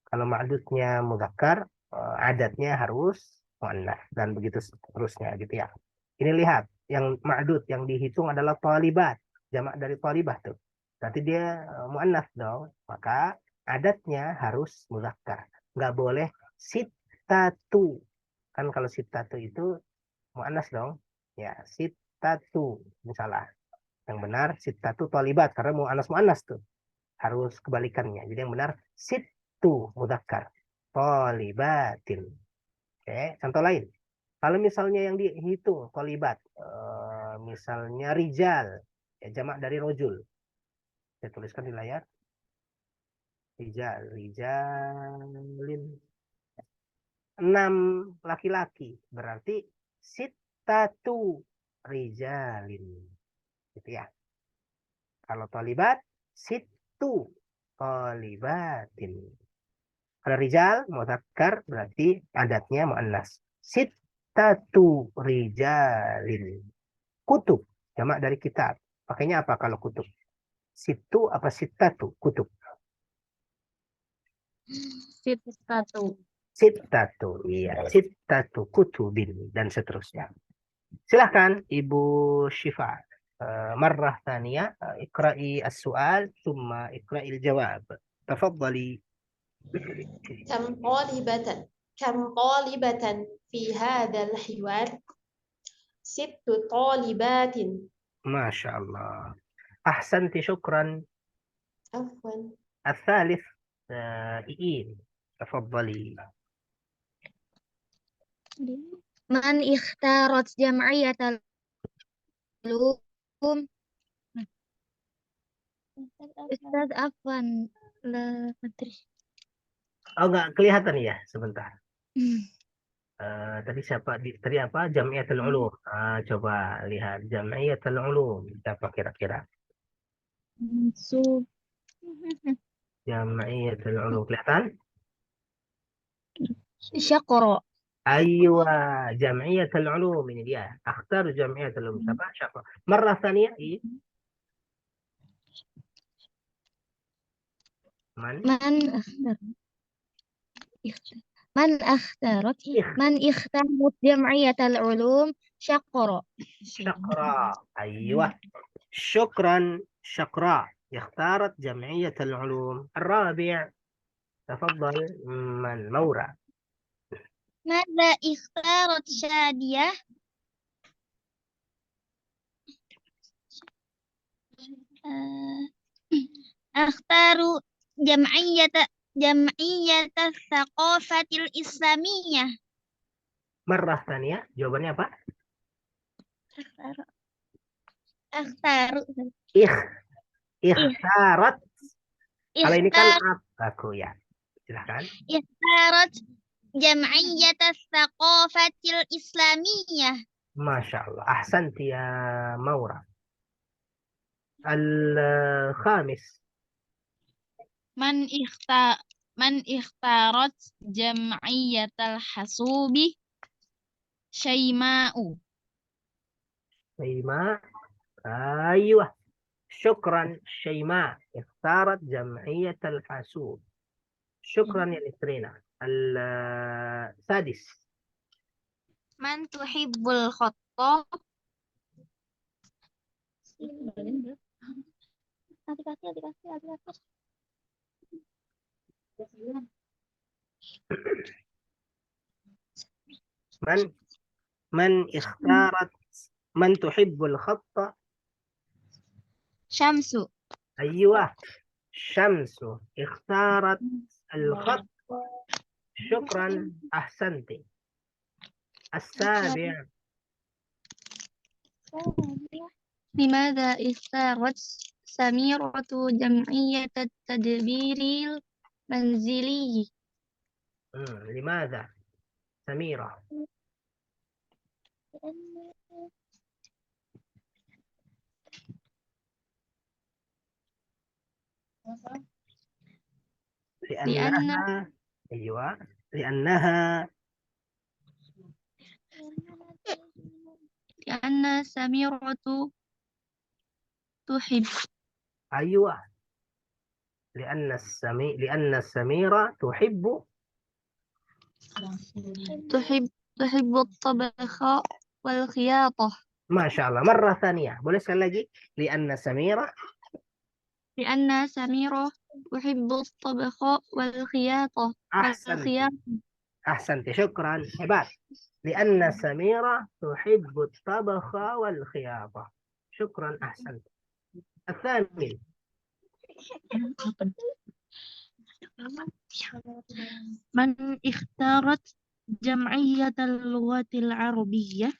A: Kalau ma'dudnya mudzakkar, adatnya harus muannats dan begitu seterusnya gitu ya. Ini lihat, yang ma'dud yang dihitung adalah thalibat, jamak dari thalibah tuh. Berarti dia muannats dong. Maka adatnya harus mudzakkar. Nggak boleh sittatu. Kan kalau sittatu itu muannats dong. Ya, sittatu salah. Yang benar sittatu thalibat karena muannats tuh. Harus kebalikannya. Jadi yang benar sittu mudzakkar. Thalibatin. Oke, contoh lain. Kalau misalnya yang dihitung thalibat, misalnya rijal, ya, jamak dari rojul. Saya tuliskan di layar. Rijalin. 6 laki-laki. Berarti sittatu rijalin. Gitu ya. Kalau thalibat, sittu thalibatin. Kalau rijal, mudzakkar, berarti adatnya muannas. Sittatu rijalin. Kutub, jamak dari kitab. Pakainya apa kalau kutub? Situ apa sittatu? Kutub.
E: Sittatu.
A: Sittatu, iya. Sittatu kutubin, dan seterusnya. Silahkan Ibu Syifa. Marrah thaniyah, ikra'i as-su'al, thumma ikra'il jawab. Tafadhali.
D: كم طالبة في هذا الحوار؟ 6 طالبات.
A: Masya Allah. Ahsanti, syukran.
D: عفوا.
A: الثالث إيين. تفضلي.
B: Man ikhtarat jam'iyatal ulum. Ustaz Afwan. La Madri.
A: Oh, nggak kelihatan ya, sebentar. Tadi siapa? Tadi apa? Jamiatul Ulum. Coba lihat Jamiatul Ulum. Siapa kira-kira?
B: Mansub.
A: Jamiatul Ulum. Kelihatan?
B: Syaqra.
A: Aywa, Jamiatul Ulum ini dia. Akhtar Jamiatul Ulum. Siapa? Marrah thaniyah. Iya.
B: Man ikhtarat jam'iyatal ulum syaqra.
A: شقراء. أيوة. شكرا. شقراء اختارت جمعية العلوم. الرابع تفضل من مورا.
B: Mada ikhtarat Syadiyah? Akhtaru jam'iyyata tsaqafatil islamiyah.
A: Marrah thaniyah. Jawabannya apa?
B: Akhtaru.
A: Ikhtarat. Kalau ini kan aku ya. Silahkan.
B: Ikhtarat جمعية الثقافة الإسلامية.
A: ما شاء الله، أحسنت يا مورا. الخامس.
B: من اختارت جمعية الحاسوب؟ شيماء.
A: شيماء، أيوة، شكرا. شيماء اختارت جمعية الحاسوب. شكرا يا نسرينا. السادس.
B: من تحب الخط؟
A: من اختارت من تحب الخط؟
B: شمس.
A: أيوة، شمس اختارت الخط. شكرا، أحسنت. السابع.
B: لماذا اختارت سميرة جمعية التدبير المنزلي؟
A: لماذا سميرة؟ لأنها أيوة، لأن
B: سميرة تحب
A: أيوة، لأن سميرة
B: تحب الطبخ والخياطة.
A: ما شاء الله. مرة ثانية، boleh sekali lagi. لأن سميرة
B: تحب الطبخ والخياطة.
A: أحسنت، شكرا، hebat. لأن سميرة تحب الطبخ والخياطة. شكرا، أحسنت. الثامن.
B: من اختارت جمعية اللغة العربية؟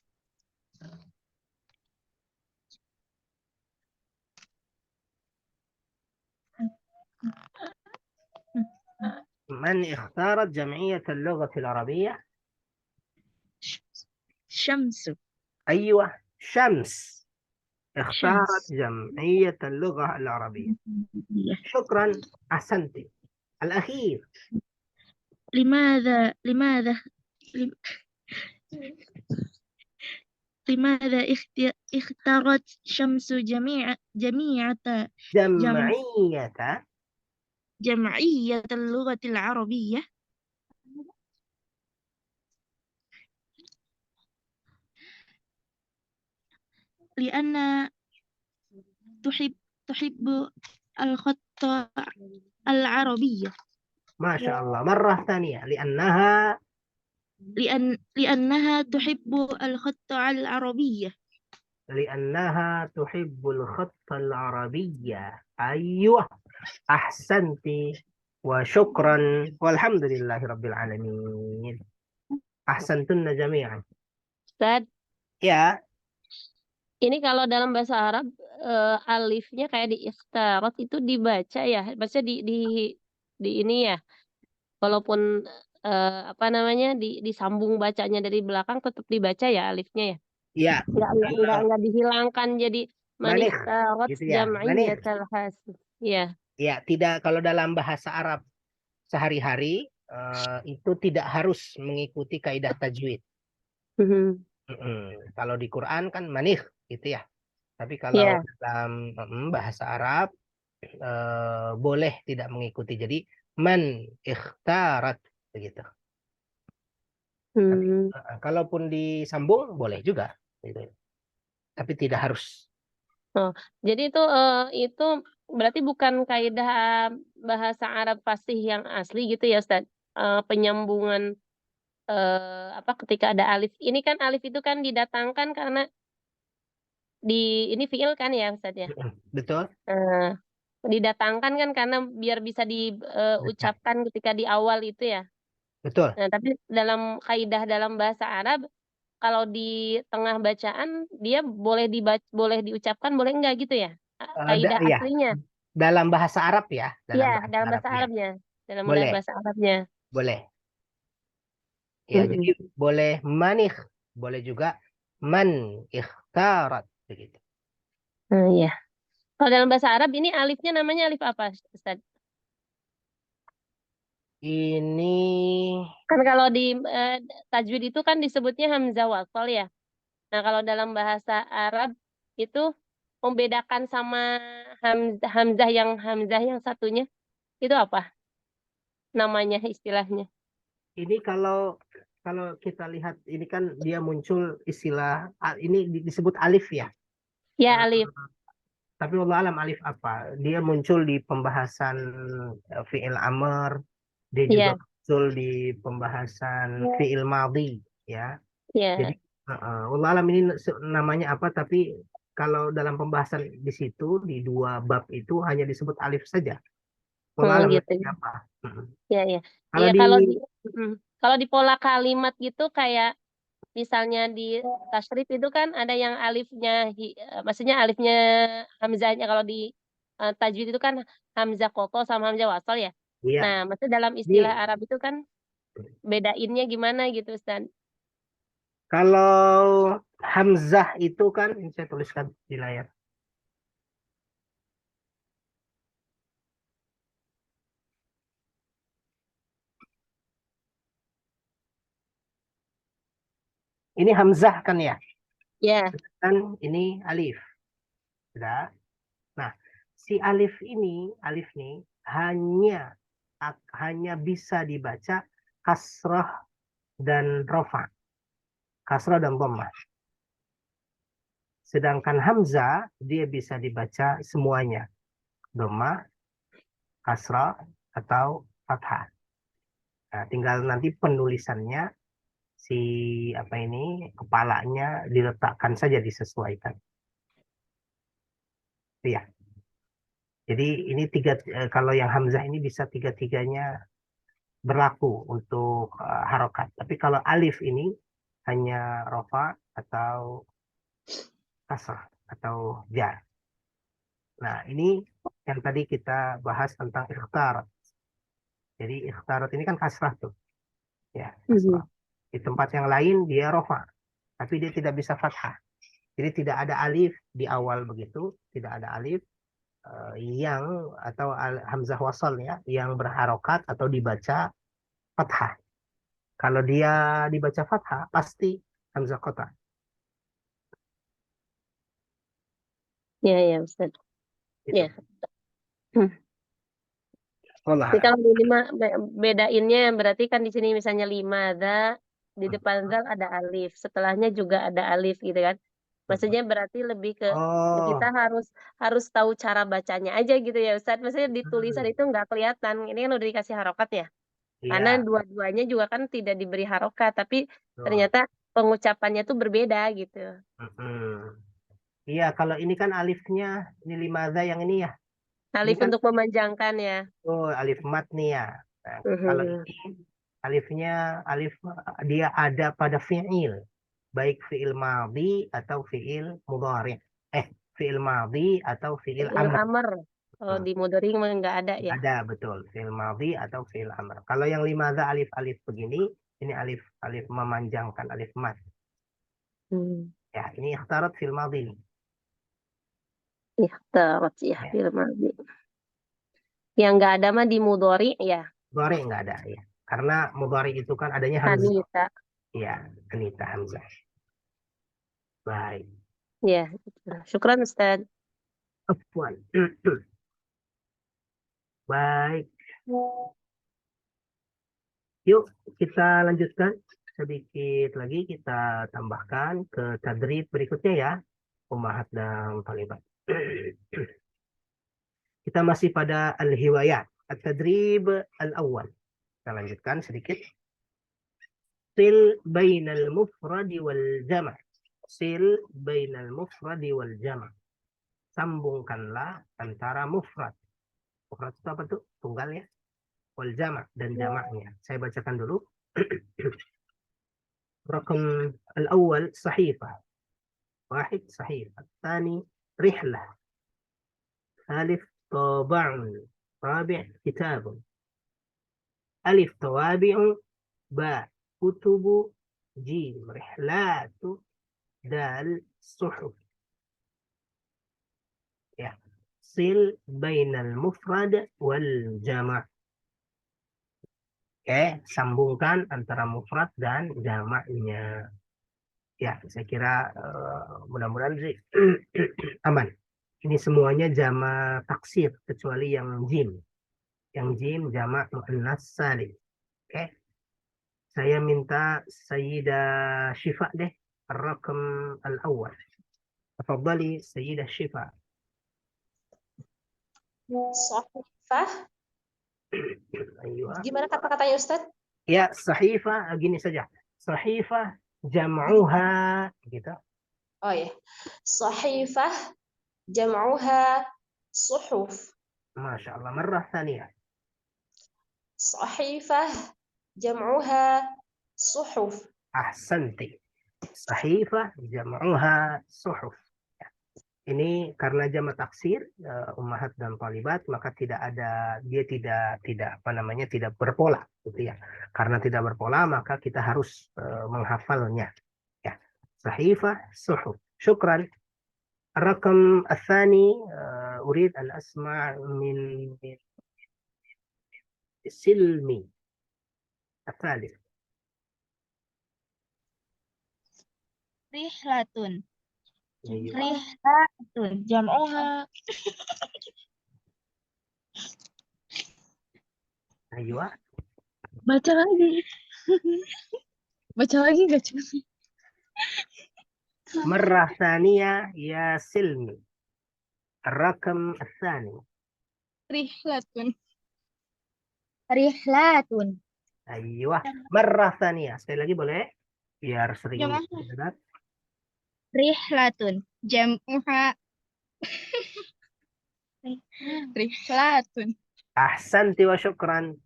A: من اختارت جمعية اللغة العربية؟
B: شمس.
A: أيوة، شمس اختارت جمعية اللغة العربية. شكرا، أحسنت. الأخير.
B: لماذا اختارت شمس جمعية اللغة العربية؟ لأن تحب الخط العربية.
A: ما شاء الله. مرة ثانية.
B: لأنها تحب الخط العربية.
A: لأنها تحب الخط العربية. أيوة، أحسنت وشكرا والحمد لله رب العالمين. أحسنتن جميعا.
E: Ustaz,
A: Ya,
E: ini kalau dalam bahasa Arab alifnya kayak di ikhtarat itu dibaca ya, maksudnya di ini ya, walaupun apa namanya disambung bacanya dari belakang tetap dibaca ya alifnya ya.
A: ya,
E: Nggak dihilangkan jadi
A: Manih,
E: manikhtarat
A: gitu ya. Manih.
E: jam'iyatal hasib. Ya.
A: Ya, tidak, kalau dalam bahasa Arab sehari-hari itu tidak harus mengikuti kaidah tajwid. Kalau di Quran kan manih gitu ya. Tapi kalau
E: Ya.
A: dalam bahasa Arab boleh tidak mengikuti. Jadi man ikhtarat begitu. Tapi, kalaupun disambung boleh juga gitu. Tapi tidak harus.
E: Oh, jadi itu berarti bukan kaidah bahasa Arab fasih yang asli gitu ya, Ustaz? Penyambungan apa ketika ada alif. Ini kan alif itu kan didatangkan karena ini fiil kan ya, Ustaz ya?
A: Betul.
E: Didatangkan kan karena biar bisa diucapkan ketika di awal itu ya.
A: Betul.
E: Nah, tapi dalam kaidah dalam bahasa Arab kalau di tengah bacaan dia boleh diucapkan boleh enggak gitu ya? Kaidah
A: Ya,
E: aslinya.
A: dalam bahasa Arab ya.
E: Iya, dalam bahasa Arabnya. Dalam
A: Boleh.
E: bahasa Arabnya.
A: Boleh. Ya, jadi boleh manih, boleh juga man ikhtarat begitu.
E: Iya. Kalau dalam bahasa Arab ini alifnya namanya alif apa, Ustaz?
A: Ini
E: Kan kalau di tajwid itu kan disebutnya hamzah wasal ya. Nah, kalau dalam bahasa Arab itu membedakan sama hamzah yang satunya itu apa namanya istilahnya?
A: ini kalau kita lihat ini kan dia muncul istilah ini disebut alif ya.
E: Ya,
A: Eh,
E: alif.
A: tapi wallah alam alif apa? Dia muncul di pembahasan fi'il amr, dia juga
E: Ya,
A: muncul di pembahasan fi'il madhi ya. Jadi
E: ya.
A: wallah alam ini namanya apa, tapi kalau dalam pembahasan di situ di dua bab itu hanya disebut alif saja. Wallah alam
E: Gitu.
A: namanya apa.
E: Ya, ya.
A: Kalau
E: Iya,
A: di
E: kalau di pola kalimat gitu kayak misalnya di tasrif itu kan ada yang alifnya maksudnya alifnya hamzahnya kalau di tajwid itu kan hamzah koto sama hamzah wasal ya.
A: ya
E: Nah, maksudnya dalam
A: ini
E: istilah Arab itu kan bedainnya gimana gitu, Ustaz?
A: kalau hamzah itu kan ini saya tuliskan di layar. Ini hamzah kan ya,
E: Ya,
A: kan ini alif. Sudah. Nah, si alif nih hanya bisa dibaca kasrah dan rofa, kasrah dan dhammah. Sedangkan hamzah dia bisa dibaca semuanya, dhammah, kasrah atau fathah. Nah, tinggal nanti penulisannya si apa ini kepalanya diletakkan saja disesuaikan. Iya. Jadi ini kalau yang hamzah ini bisa tiga-tiganya berlaku untuk harokat. Tapi kalau alif ini hanya rofa atau kasrah atau jar. Nah, ini yang tadi kita bahas tentang ikhtar. Jadi ikhtarat ini kan kasrah tuh, ya kasrah. Di tempat yang lain dia rofa, tapi dia tidak bisa fathah. Jadi tidak ada alif di awal begitu, tidak ada alif yang atau hamzah wasal ya yang berharokat atau dibaca fathah. Kalau dia dibaca fathah pasti hamzah kota.
E: ya, ya, Ustaz.
A: Gitu.
E: Ya.
A: Wallah
E: Jadi
A: alam.
E: kalau di lima bedainnya berarti kan di sini misalnya lima ada di depan zal ada alif, setelahnya juga ada alif gitu kan. Maksudnya berarti lebih ke kita
A: Oh,
E: harus tahu cara bacanya aja gitu ya Ustaz. Maksudnya di tulisan
A: hmm,
E: itu nggak kelihatan. Ini kan udah dikasih harokat ya. Karena
A: iya,
E: dua-duanya juga kan tidak diberi harokat, tapi
A: betul.
E: ternyata pengucapannya tuh berbeda gitu.
A: Mm-mm. Iya, kalau ini kan alifnya ini limadha yang ini ya. Ini
E: Alif
A: kan
E: untuk memanjangkan ya.
A: alif mat nih ya. Nah, kalau
E: Mhm.
A: ini alifnya alif dia ada pada fiil, baik fiil madhi atau fiil mudhari. Fiil madhi atau fiil
E: Fi'il
A: amr.
E: amr. Kalau
A: Hmm,
E: di mudhari mah nggak ada ya.
A: ada betul fiil madhi atau fiil amr. Kalau yang limadha alif-alif begini, ini alif alif memanjangkan alif mat.
E: Hmm.
A: Ya, ini ikhtarat fiil madhi nih.
E: Ikhtarat ya,
A: Ya,
E: fil madhi. Yang nggak ada mah di mudhari ya.
A: mudhari nggak ada ya. Karena mudhari itu kan adanya hamzah.
E: Anita.
A: Ya, Anita hamzah. Baik.
E: Ya, syukran Ustaz.
A: Afwan. Baik. Yuk, kita lanjutkan sedikit lagi. Kita tambahkan ke tadrib berikutnya ya. Ummahat dan Thalibat. Kita masih pada al-hiwayat. At-tadrib al-awwal. Kita lanjutkan sedikit. Sil bainal mufradi wal jama'. Sil bainal mufradi wal jama'. Sambungkanlah antara mufrad. Mufrad itu apa tuh? Tunggal ya. Wal jama' dan jamaknya. Saya bacakan dulu. رقم الأول صحيفة. واحد صحيفة. الثاني رحلة. ثالث طابع. رابع كتاب. ألف توابع. باء kutubu, jim, rihlatu, dal, suhuf. Ya. Sil bainal mufrad wal jama'. Oke, sambungkan antara mufrad dan jamaknya. Ya, saya kira mudah-mudahan sih aman. Ini semuanya jama' taksir kecuali yang jim. Yang jim jama' muannas salim. Oke. Saya minta Sayyidah Syifa deh, rakam al-awwal. Tafadhali Sayyidah Syifa.
D: Sahifah.
A: Ayuh.
D: Gimana kata-katanya Ustadz?
A: Ya, sahifah gini saja. Sahifah jam'uha gitu.
D: Oh ya. Sahifah jam'uha suhuf.
A: Masya Allah. Marrah thaniyah.
D: Sahifah jam'uha suhuf.
A: Ahsanti. Sahifah jam'uha suhuf. Ini karena jama' taksir ummahat dan talibat, maka tidak ada, dia tidak apa namanya, tidak berpola gitu ya. Karena tidak berpola maka kita harus menghafalnya ya. Sahifah suhuf. Syukran. الرقم الثاني أريد أن أسمع من سلمي الثالث.
B: Rihlatun.
A: أيوة.
B: Rihlatun. Jam'uha.
A: أيوة.
B: Baca lagi. Baca lagi gak cuma.
A: مرة ثانية يا سلمي. الرقم الثاني.
B: Rihlatun. Rihlatun.
A: أيوة. مرة ثانية. Sekali lagi boleh? Biar sering
B: Jamaah.
A: dengar.
B: Rihlatun. Jam'uha. Rihlatun.
A: أحسنت وشكرا.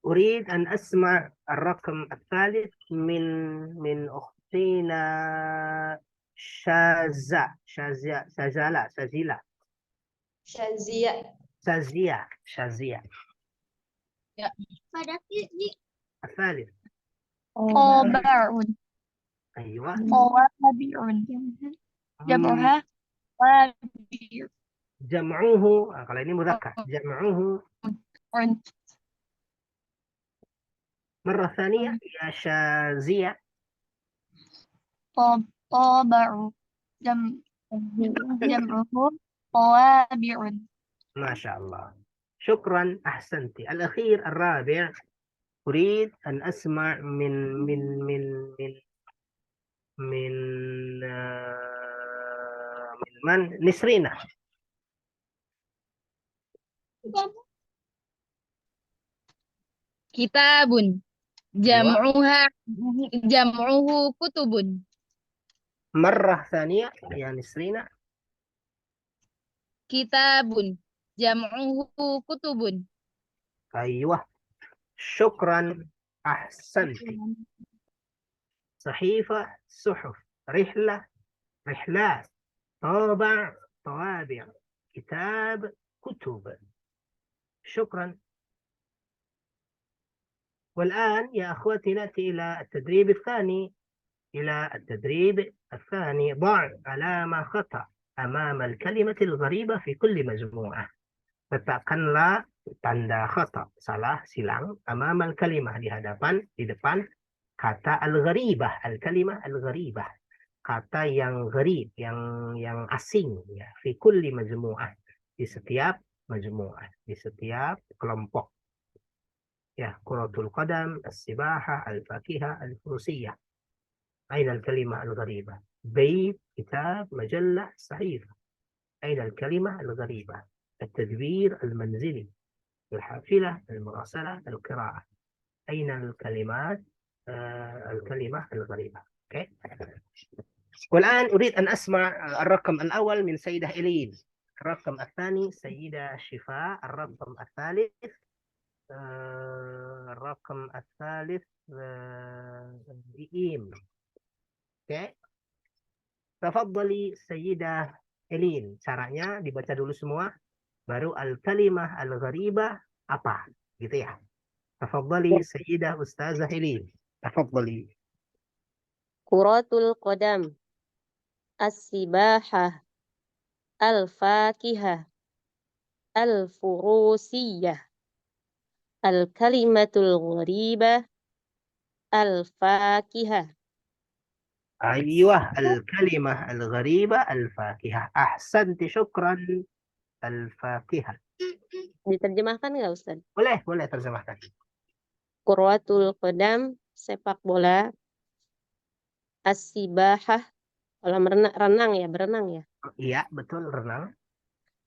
A: أريد أن أسمع الرقم الثالث من أختنا شازة. شازية. الثالث.
B: Tabarun.
A: أيوة.
B: Tawabi'un. Jam'uha. Tawabi'un.
A: جمعوه. kalau ini مذكر. جمعوه. مرة ثانية يا شازية.
B: Tabaru. Jam'uhu. Tawabi'un.
A: ما شاء الله. شكرا. أحسنت. الأخير الرابع. أريد أن أسمع من من نسرينا.
B: Kitabun. Jam'uhu kutubun.
A: مرة ثانية يا نسرينا.
B: Kitabun. Jam'uhu kutubun.
A: أيوة. شكرا. أحسنت. صحيفة صحف. رحلة رحلات. طابع طوابع. كتاب كتب. شكرا. والآن يا أخواتي نأتي إلى التدريب الثاني. ضع علامة خطأ أمام الكلمة الغريبة في كل مجموعة. Letakkanlah tanda khata, salah, silang, amamal kalimah, di depan kata al-gharibah, al-kalimah al-gharibah, kata yang gharib, yang asing ya, fi kulli majmu'ah, di setiap majmu'ah, di setiap kelompok. Ya, kuratul qadam, as-sibahah, al-fakihah, al-furusiyah. أين الكلمة الغريبة؟ بيت، كتاب، مجلة، صحيفة. أين الكلمة الغريبة؟ التدبير المنزلي، الحافلة، المراسلة، القراءة. أين الكلمات الكلمة الغريبة؟ okay. والآن أريد أن أسمع الرقم الأول من سيدة إلين، الرقم الثاني سيدة شفاء، الرقم الثالث إيم. Oke. Tafadhali Sayyidah Elin. Caranya dibaca dulu semua, baru al-kalimah al-gharibah apa? Gitu ya. تفضلي سيدة أستاذة إلين. تفضلي.
E: Kuratul qadam, as-sibahah, al-fakihah, al-furusiyah, al-kalimatul gharibah, al-fakihah.
A: أيوة، الكلمة الغريبة الفاكهة. أحسنت، شكرا. الفاكهة.
E: Diterjemahkan nggak, Ustaz?
A: boleh terjemahkan.
E: Kuratul qadam, sepak bola. As-sibahah, kolam renang ya, berenang ya.
A: Iya, betul, renang.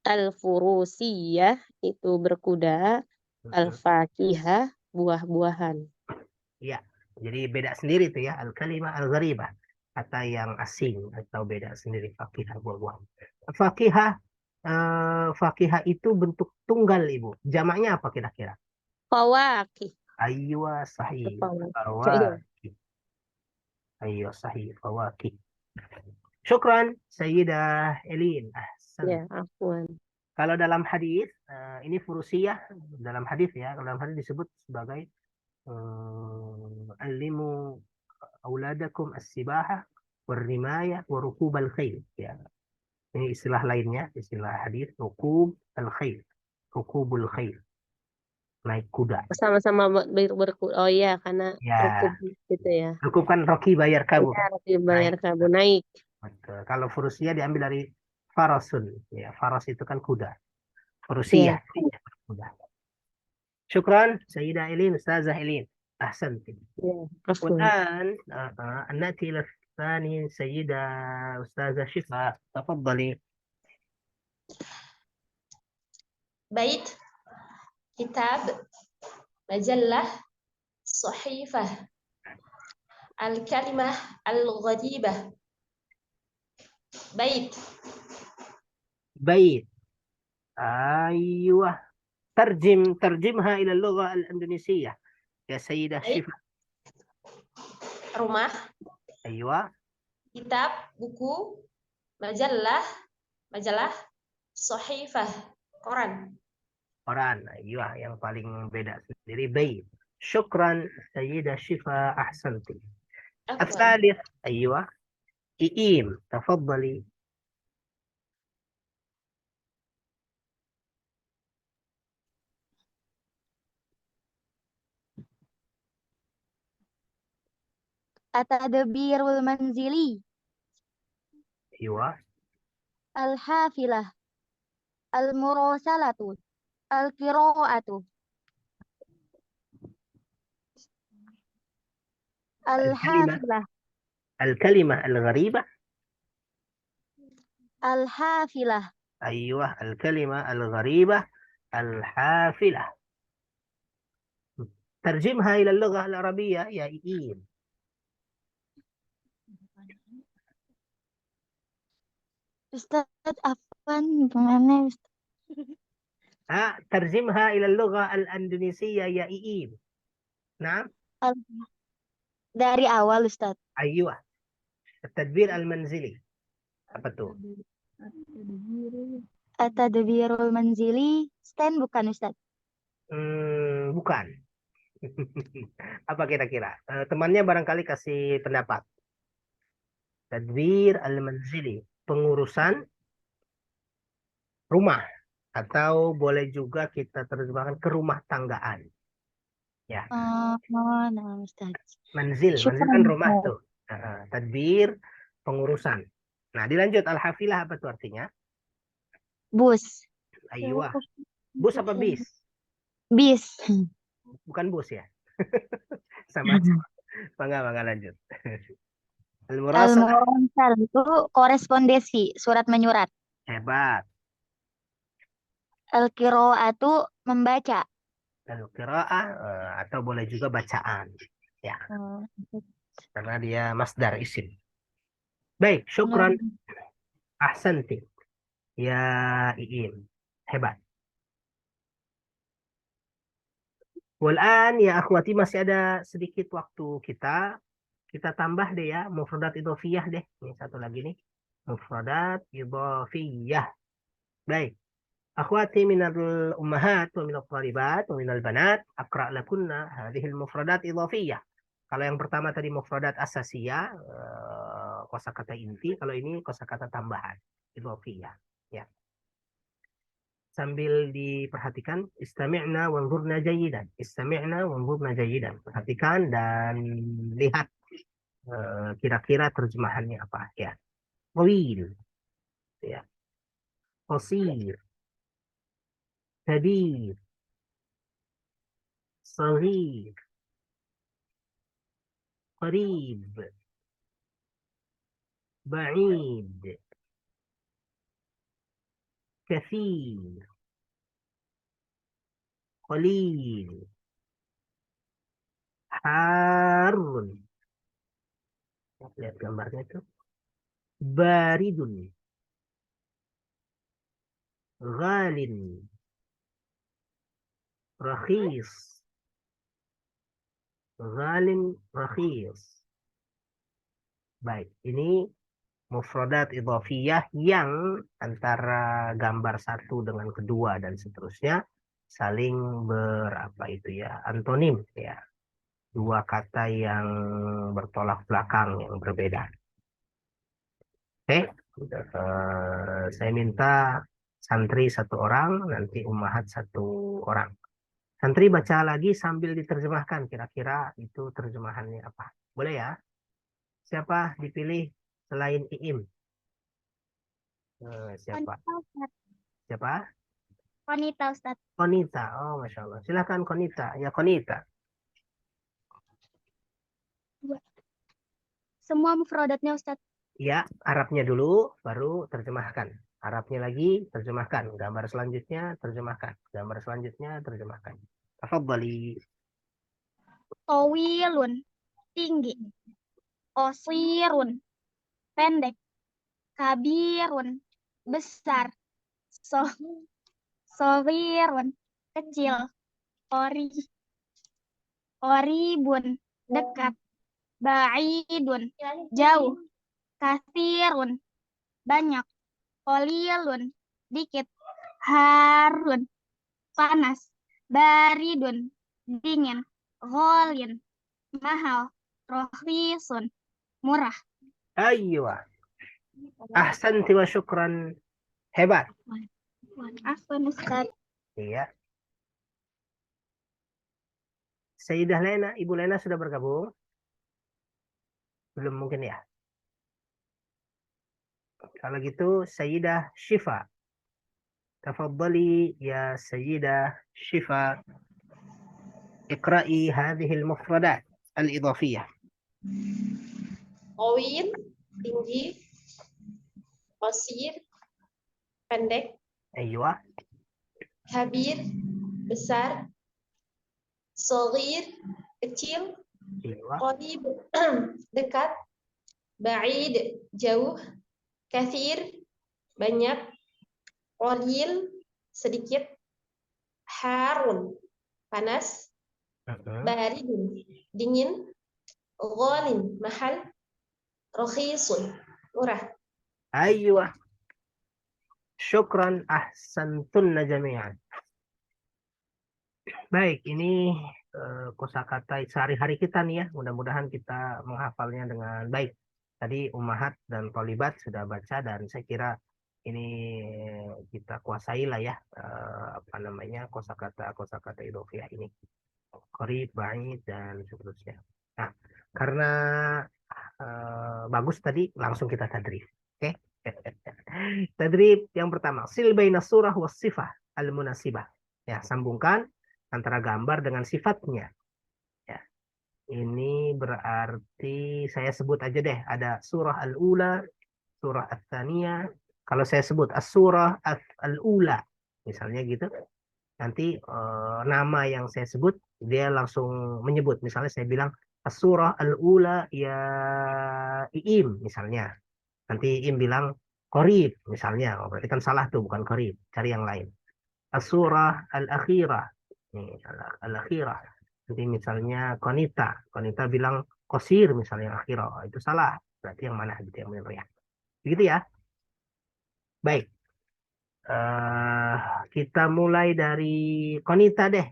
E: Al-furusiyah, itu berkuda. Al-fakihah, buah-buahan.
A: Iya, jadi beda sendiri tuh ya, al-kalimah al-gharibah, kata yang asing atau beda sendiri. Fakihah, buah-buahan. Fakihah, fakihah itu bentuk tunggal, Ibu. Jamaknya apa kira-kira?
E: Fawakih.
A: Aywa, sahih.
E: Iya.
A: Fawakih. Aywa, sahih. Fawakih. Syukran, Sayyidah Elin. Ahsan.
E: Ya, afwan.
A: Kalau dalam hadis, ini furusiyah dalam hadis ya. Kalau dalam hadis disebut sebagai alimu auladakum as-sibahah warrimaya warukubal khail. Ya. Ini istilah lainnya, istilah hadis rukub al-khail. Rukubul khail. Naik kuda.
E: Sama-sama berkuda. Oh iya, karena
A: Ya.
E: rukub gitu ya.
A: Rukub kan roki bayar kamu.
E: Ya, dibayar kamu naik.
A: Betul. Kalau furusiyah diambil dari farasun. Ya, faras itu kan kuda. Furusiyah. Kuda. Syukran, Sayyidah Elin, Ustazah Elin. أحسنت.
E: Afwan.
A: والآن نأتي إلى الثاني، سيدة أستاذة شفاء. تفضلي.
D: بيت، كتاب، مجلة، صحيفة. الكلمة الغريبة. بيت.
A: بيت. أيوة. ترجمها إلى اللغة الإندونيسية يا سيدة شفاء.
D: Rumah.
A: أيوة.
D: Kitab, buku, majalah, sohifah, koran.
A: Koran. أيوة. yang paling beda sendiri بيت. شكرا سيدة شفاء، أحسنت. الثالث. أيوة. إيم. تفضلي.
B: At-tadbirul manzili.
A: أيوة.
B: Al-hafilah. Al-murasalatu. Al-qira'atu. Al-hafilah.
A: الكلمة الغريبة.
B: Al-hafilah.
A: أيوة، الكلمة الغريبة الحافلة. ترجمها إلى اللغة العربية يا إيم.
B: Ustaz, afwan, gimana Ustaz?
A: ترجمها إلى اللغة الإندونيسية يا إيم. نعم.
B: Dari awal Ustaz.
A: أيوة. التدبير المنزلي. apa tuh?
B: At-tadbirul manzili. Stand bukan Ustaz?
A: Bukan. Apa kira-kira? Temannya barangkali kasih pendapat. Tadbir al-manzili. Pengurusan rumah. Atau boleh juga kita terjemahkan kerumah tanggaan. Ya.
B: Nah Ustaz.
A: Manzil kan rumah tuh. Tadbir, pengurusan. Nah, dilanjut al-hafilah apa tuh artinya?
B: Bus.
A: Aywa. Bus apa bis?
B: Bis.
A: Bukan bus ya? Sama-sama. Bangga lanjut. Al-murasal.
B: Al-muransal itu korespondensi, surat menyurat.
A: Hebat.
B: Al-qira'atu membaca.
A: Al-qira'ah atau boleh juga bacaan. Ya. Karena dia masdar isim. Baik, syukran. Ahsanti. Ya Iim. Hebat. Walan ya akhwati, masih ada sedikit waktu kita. Kita tambah deh ya, mufradat idhofiyah deh. Ini satu lagi nih. Mufradat idhofiyah. Baik. أخواتي من الأمهات ومن الطالبات ومن البنات أقرأ لكن هذه المفردات إضافية. Kalau yang pertama tadi mufradat asasiyah, kosakata inti. Kalau ini kosakata tambahan, idhofiyah. Ya. Sambil diperhatikan, istami'na wanzurna jayidan. Istami'na wanzurna jayidan. Perhatikan dan lihat kira-kira terjemahannya apa ya. Tawil, ya. Qasir, kabir, saghir, qarib, ba'id, kathir, qalil, harun. Lihat gambarnya itu. Baridun, ghalin, rakhis, ghalin, rakhis. Baik, ini mufradat idhofiyah yang antara gambar satu dengan kedua dan seterusnya saling berapa itu ya, antonim ya. Dua kata yang bertolak belakang yang berbeda. Oke, saya minta santri satu orang, nanti ummahat satu orang. Santri baca lagi sambil diterjemahkan, kira-kira itu terjemahannya apa. Boleh ya? Siapa dipilih selain Iim? Siapa?
B: Konita, Ustaz.
A: Siapa?
B: Konita, Ustaz.
A: Konita. Oh, Masya Allah. Silakan Konita. Ya, Konita.
B: Semua mufradatnya, Ustaz.
A: Ya, Arabnya dulu, baru terjemahkan. Arabnya lagi, terjemahkan. Gambar selanjutnya, terjemahkan. Gambar selanjutnya, terjemahkan. Tafadhali.
B: Tawilun, tinggi. Qasirun, pendek. Kabirun, besar. Soghirun, kecil. Qoribun, dekat. Ba'idun, jauh. Kathirun, banyak. Qalilun, dikit. Harun, panas. Baridun, dingin. Ghalin, mahal. Rohisun, murah.
A: Aywa. Ahsanti wa syukran. Hebat.
B: Afwan, Ustaz.
A: Iya. Sayyidah Lena, Ibu Lena sudah bergabung? Belum mungkin ya? Kalau gitu, Sayyidah Syifa. Tafadhali ya Sayyidah Syifa. Iqra'i hadhil mufradat al-idhafiyah.
D: Tawil, tinggi. Qasir, pendek.
A: Aywa.
D: Kabir, besar. Saghir, kecil.
A: Aywa.
D: Qarib, dekat. Ba'id, jauh. Kathir, banyak. Qalil, sedikit. Harun, panas. Baridun, dingin. Ghalin, mahal. Rakhisun, murah.
A: Aywa. Syukran, ahsantunna jami'an. Baik, ini kosakata sehari-hari kita nih ya. Mudah-mudahan kita menghafalnya dengan baik. Tadi ummahat dan tholibat sudah baca dan saya kira ini kita kuasai lah ya apa namanya kosakata idhofiyah ini. Qarib, ba'id dan seterusnya. Nah, karena bagus tadi langsung kita tadrib. Oke. Tadrib yang pertama, sil baina surah was sifah al-munasibah. Ya, sambungkan antara gambar dengan sifatnya. Ya. Ini berarti saya sebut aja deh, ada surah al-ula, surah al-thaniyah. Kalau saya sebut as-surah al-ula, misalnya gitu, nanti nama yang saya sebut dia langsung menyebut. Misalnya saya bilang as-surah al-ula ya Iim misalnya. Nanti Iim bilang Qorib misalnya. Oh, berarti kan salah tuh, bukan Qorib. Cari yang lain. As-surah al-akhirah. Nih, al-akhirah. Jadi misalnya Konita. Konita bilang Qasir misalnya akhirah. Oh, itu salah. Berarti yang mana gitu yang benar ya. Begitu ya. Baik. Kita mulai dari Qanita deh.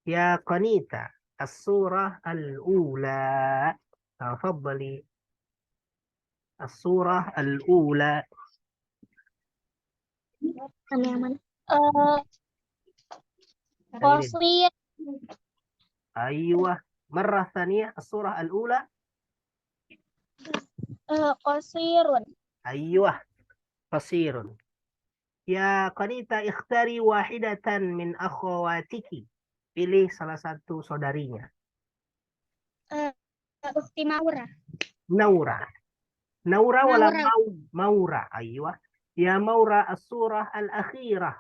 A: Ya Qanita, as-surah al-ula. Tafadhali. As-surah al-ula.
B: Yang mana?
A: Yang ini.
B: Qasir.
A: Aywa. Marrah thaniyah, as-surah al-ula.
B: Qasirun.
A: Aywa. Qasirun. Ya Qanita, ikhtari wahidatan min akhawatiki. Pilih salah satu saudarinya.
B: Ukhti Maura.
A: Naura. Naura wala
B: Maura.
A: Maura. Aywa. Ya Maura, as-surah al-akhirah.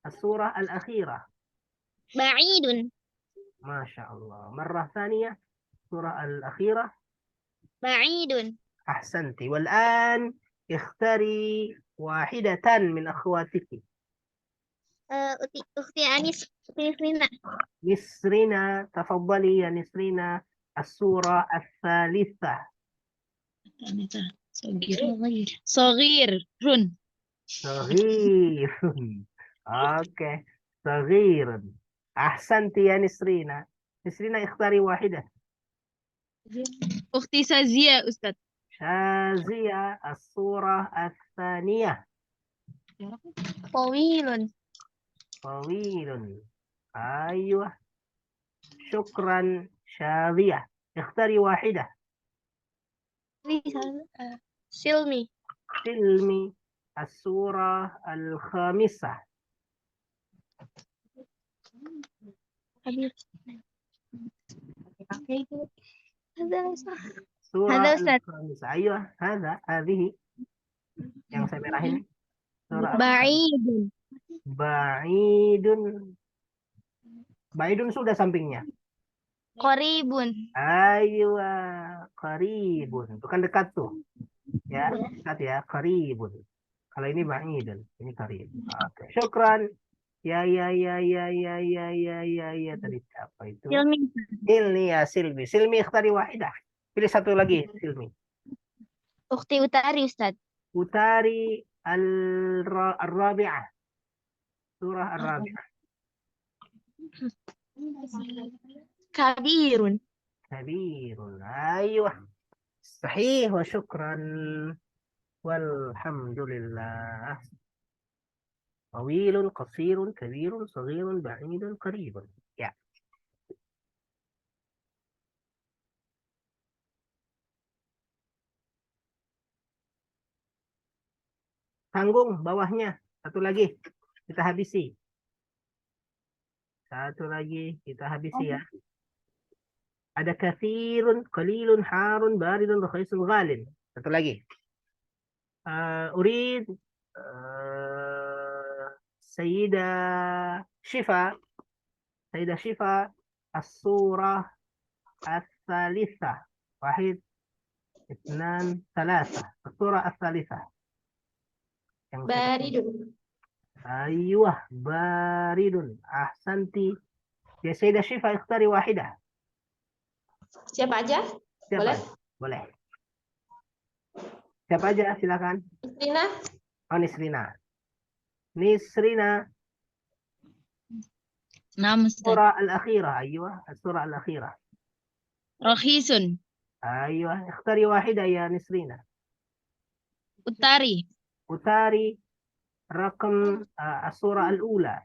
A: As-surah al-akhirah.
B: Ba'idun.
A: ما شاء الله. مرة ثانية. السورة الأخيرة.
B: Ba'idun.
A: أحسنت. والآن اختاري واحدة من أخواتك.
B: Ukhti Anis. Nisrina.
A: نسرنا. تفضلي يا نسرنا. السورة الثالثة.
B: Sogir. Run.
A: صغير. أوكي. صغير. أحسنت يا نسرينا. نسرينا اختاري واحدة.
B: Ukhti Sazia, Ustaz.
A: شازية. السورة الثانية.
B: Tawilun.
A: طويل. أيوة. شكرا. شاذية. اختاري واحدة.
B: Silmi.
A: سلمي. السورة الخامسة. السورة
B: هذا أستاذ.
A: الخامسة. أيوة. هذه yang saya merahin. Surah
B: Ba'idun.
A: Ba'idun. Ba'idun sudah sampingnya.
B: Qaribun.
A: Aywa. Qaribun. Itu kan dekat tuh. Ya, dekat ya. Qaribun. Kalau ini ba'idun. Ini qarib. Oke. Syukran. Ya. Tadi apa itu?
B: Silmi.
A: Silmi ya, Silmi. Silmi ikhtari wahidah. Pilih satu lagi, Silmi.
B: Ukhti Utari, Ustaz.
A: Utari al-rabi'ah. Surah al-rabi'ah.
B: Kabirun.
A: Kabirun. Aywa. Sahih wa syukran. Walhamdulillah. Tawilun, qasirun, kabirun, saghirun, ba'idun, qaribun. Ya. Tanggung bawahnya. Satu lagi. Kita habisi. Satu lagi. Kita habisi ya. Ada kathirun, qalilun, harun, baridun, rakhisun, ghalin. Satu lagi. Urid Sayyidah Shifa. Sayyidah Shifa. As-surah al-thalithah. Wahid, اثنان, ثلاثة. السورة الثالثة.
D: Baridun.
A: أيوة. بارد. أحسنتي يا سيدة شفا. اختاري واحدة.
D: Siapa aja?
A: Siapa
D: Boleh?
A: aja? Boleh. Siapa aja? Silakan.
D: Rina?
A: Oh, Nisrina. Nisrina.
B: Naam, Ustaz.
A: السورة الأخيرة. أيوة. السورة الأخيرة.
B: Rakhisun.
A: أيوة. اختاري واحدة يا نسرينا.
B: Utari.
A: وتاري رقم السورة الأولى.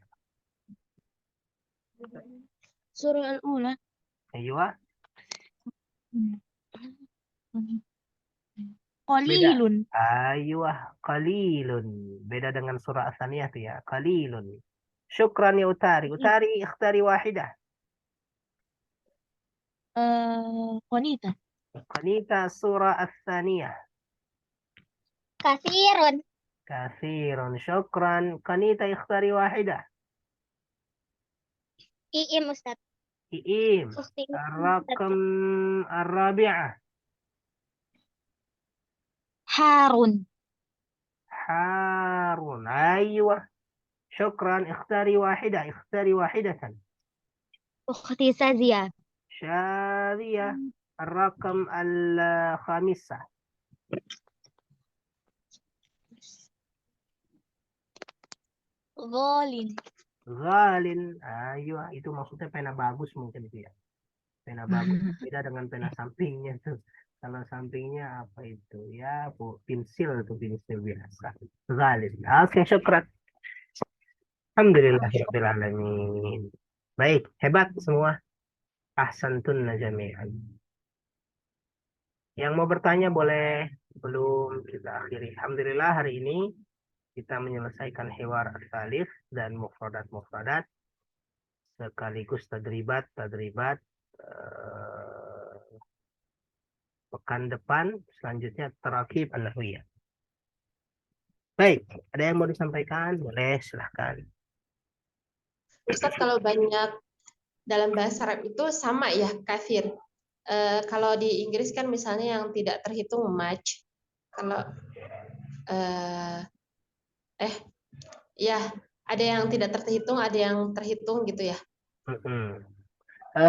B: Surah al-ula.
A: أيوة.
B: Qalilun.
A: أيوة. قليل. beda dengan surah As-Saniyah tuh ya. قليل. شكرا يا أتاري. أتاري اختاري واحدة.
B: Qanita.
A: قنيتا. السورة الثانية.
B: Kathirun.
A: كثير. شكرا. قنيتا اختاري واحدة.
B: Iim, Ustaz.
A: إيم.
B: Ukhti.
A: الرقم الرابعة.
B: Harun.
A: حار. أيوة. شكرا. اختاري واحدة. اختاري واحدة.
B: Ukhti Sazia.
A: شاذية. الرقم الخامسة.
B: Golin.
A: Ghalin. Ayo, itu maksudnya pena bagus mungkin itu ya. Pena bagus beda dengan pena sampingnya tuh. Kalau sampingnya apa itu? Ya, pensil itu pensil biasa. Ghalin. Oke, syukran. Alhamdulillahirabbil alamin. Baik, hebat semua. Ahsantun jami'an. Yang mau bertanya boleh, belum kita akhiri. Alhamdulillah hari ini kita menyelesaikan hiwar as-salif dan mufradat sekaligus tadribat. Pekan depan selanjutnya tarakib an-nahwiyah. Baik, ada yang mau disampaikan? Boleh, silahkan.
D: Ustadz, kalau banyak dalam bahasa Arab itu sama ya, kafir. Kalau di Inggris kan misalnya yang tidak terhitung much. Kalau ya ada yang tidak terhitung, ada yang terhitung gitu ya.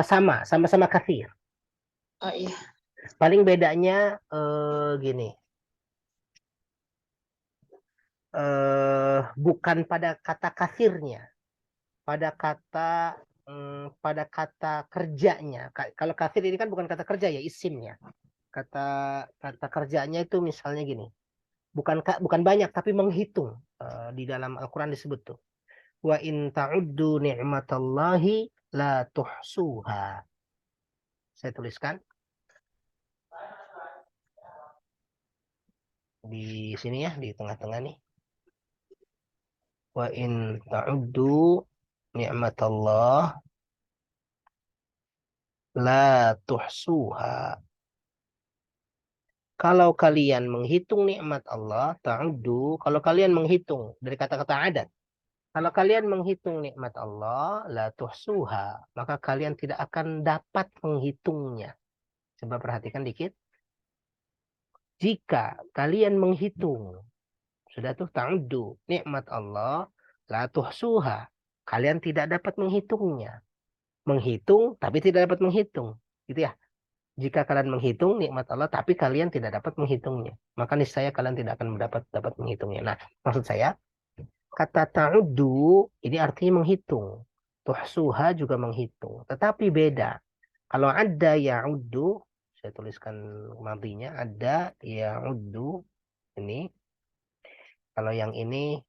A: Sama-sama kafir.
D: Oh iya.
A: Paling bedanya gini. Bukan pada kata kafirnya, pada kata kerjanya. Kalau kafir ini kan bukan kata kerja ya, isimnya. Kata kerjanya itu misalnya gini. Bukan banyak tapi menghitung. Di dalam Al-Qur'an disebut tuh. Wa in ta'uddu ni'matallahi la tuhsuha. Saya tuliskan di sini ya, di tengah-tengah nih. Wa in ta'uddu ni'matallah la tuhsuha. Kalau kalian menghitung nikmat Allah, ta'uddu, kalau kalian menghitung dari kata-kata adat. Kalau kalian menghitung nikmat Allah, la tuhsuha, maka kalian tidak akan dapat menghitungnya. Coba perhatikan dikit. Jika kalian menghitung, sudah tuh ta'uddu nikmat Allah, la tuhsuha, kalian tidak dapat menghitungnya. Menghitung tapi tidak dapat menghitung, gitu ya. Jika kalian menghitung nikmat Allah tapi kalian tidak dapat menghitungnya, maka niscaya kalian tidak akan dapat menghitungnya. Nah, maksud saya kata ta'uddu ini artinya menghitung. Tuhsuha juga menghitung, tetapi beda. Kalau ada ya'uddu, saya tuliskan madinya, ada ya'uddu ini. Kalau yang ini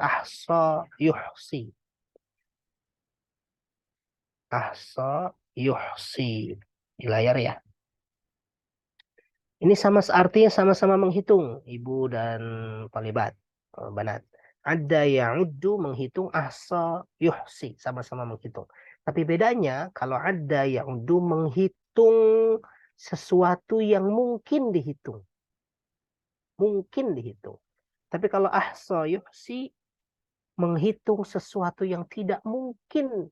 A: ahsa yuhsi. Ahsa yuhsi. Di layar ya. Ini artinya sama-sama menghitung, ibu dan talibat, banat. Ada ya'uddu menghitung, ahsa yuhsi, sama-sama menghitung. Tapi bedanya kalau ada ya'uddu menghitung sesuatu yang mungkin dihitung. Mungkin dihitung. Tapi kalau ahsa yuhsi menghitung sesuatu yang tidak mungkin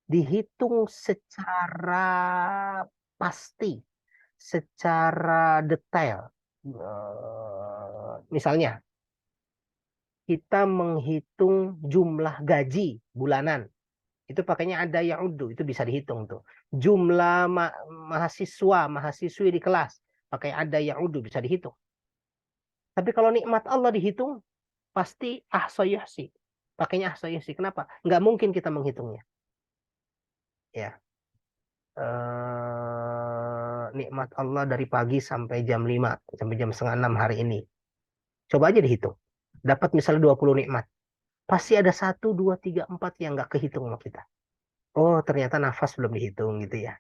A: dihitung secara pasti, secara detail. Misalnya, kita menghitung jumlah gaji bulanan. Itu pakainya ada ya'uddu, itu bisa dihitung tuh. Jumlah mahasiswi di kelas, pakai ada ya'uddu, bisa dihitung. Tapi kalau nikmat Allah dihitung, pasti ahsa yuhsi. Pakainya ahsa yuhsi. Kenapa? Nggak mungkin kita menghitungnya. Ya. Nikmat Allah dari pagi sampai jam 5, sampai jam setengah 6 hari ini. Coba aja dihitung. Dapat misalnya 20 nikmat. Pasti ada 1, 2, 3, 4 yang nggak kehitung sama kita. Oh, ternyata nafas belum dihitung gitu ya.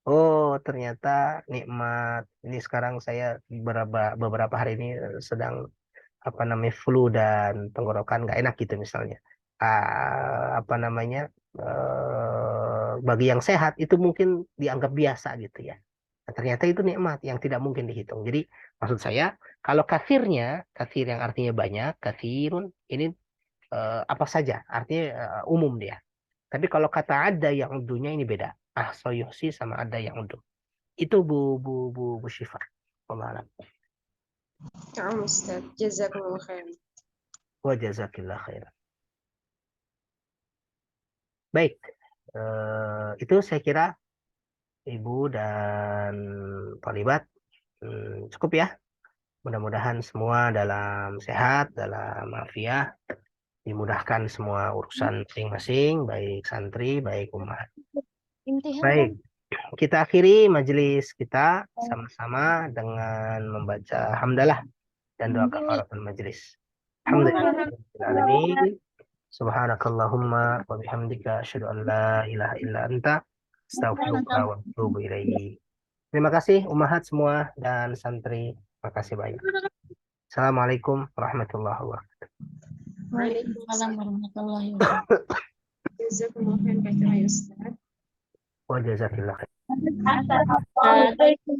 A: Oh, ternyata nikmat. Ini sekarang saya beberapa hari ini sedang flu dan tenggorokan nggak enak gitu misalnya. Bagi yang sehat itu mungkin dianggap biasa gitu ya. Nah, ternyata itu nikmat yang tidak mungkin dihitung. Jadi maksud saya kalau kafir yang artinya banyak, kafirun ini apa saja artinya umum dia. Tapi kalau kata ada yang undunya ini beda. Ahsa yuhsi sama ada yang undu. Itu Bu Syifa. Wallahu a'lam.
D: Na'am Ustaz, jazakumullah khairan.
A: Wa jazakillah khairan. Baik, itu saya kira Ibu dan Talibat cukup ya. Mudah-mudahan semua dalam sehat, dalam afiah, dimudahkan semua urusan masing-masing, baik santri, baik umat.
B: Imtihan
A: Baik, kita akhiri majelis kita sama-sama dengan membaca hamdalah dan doa kafaratul majelis. Alhamdulillahirrahmanirrahim. Subhanakallahumma wa bihamdika asyhadu an la ilaha illa anta astaghfiruka wa atubu ilaik. Terima kasih umahat semua dan santri. Terima kasih banyak. Assalamualaikum warahmatullahi wabarakatuh.
C: Waalaikumsalam warahmatullahi wabarakatuh.
D: Jazakumullah khairan katsiran ya Ustaz.
A: Wa jazakillah khair.
C: Waalaikumsalam.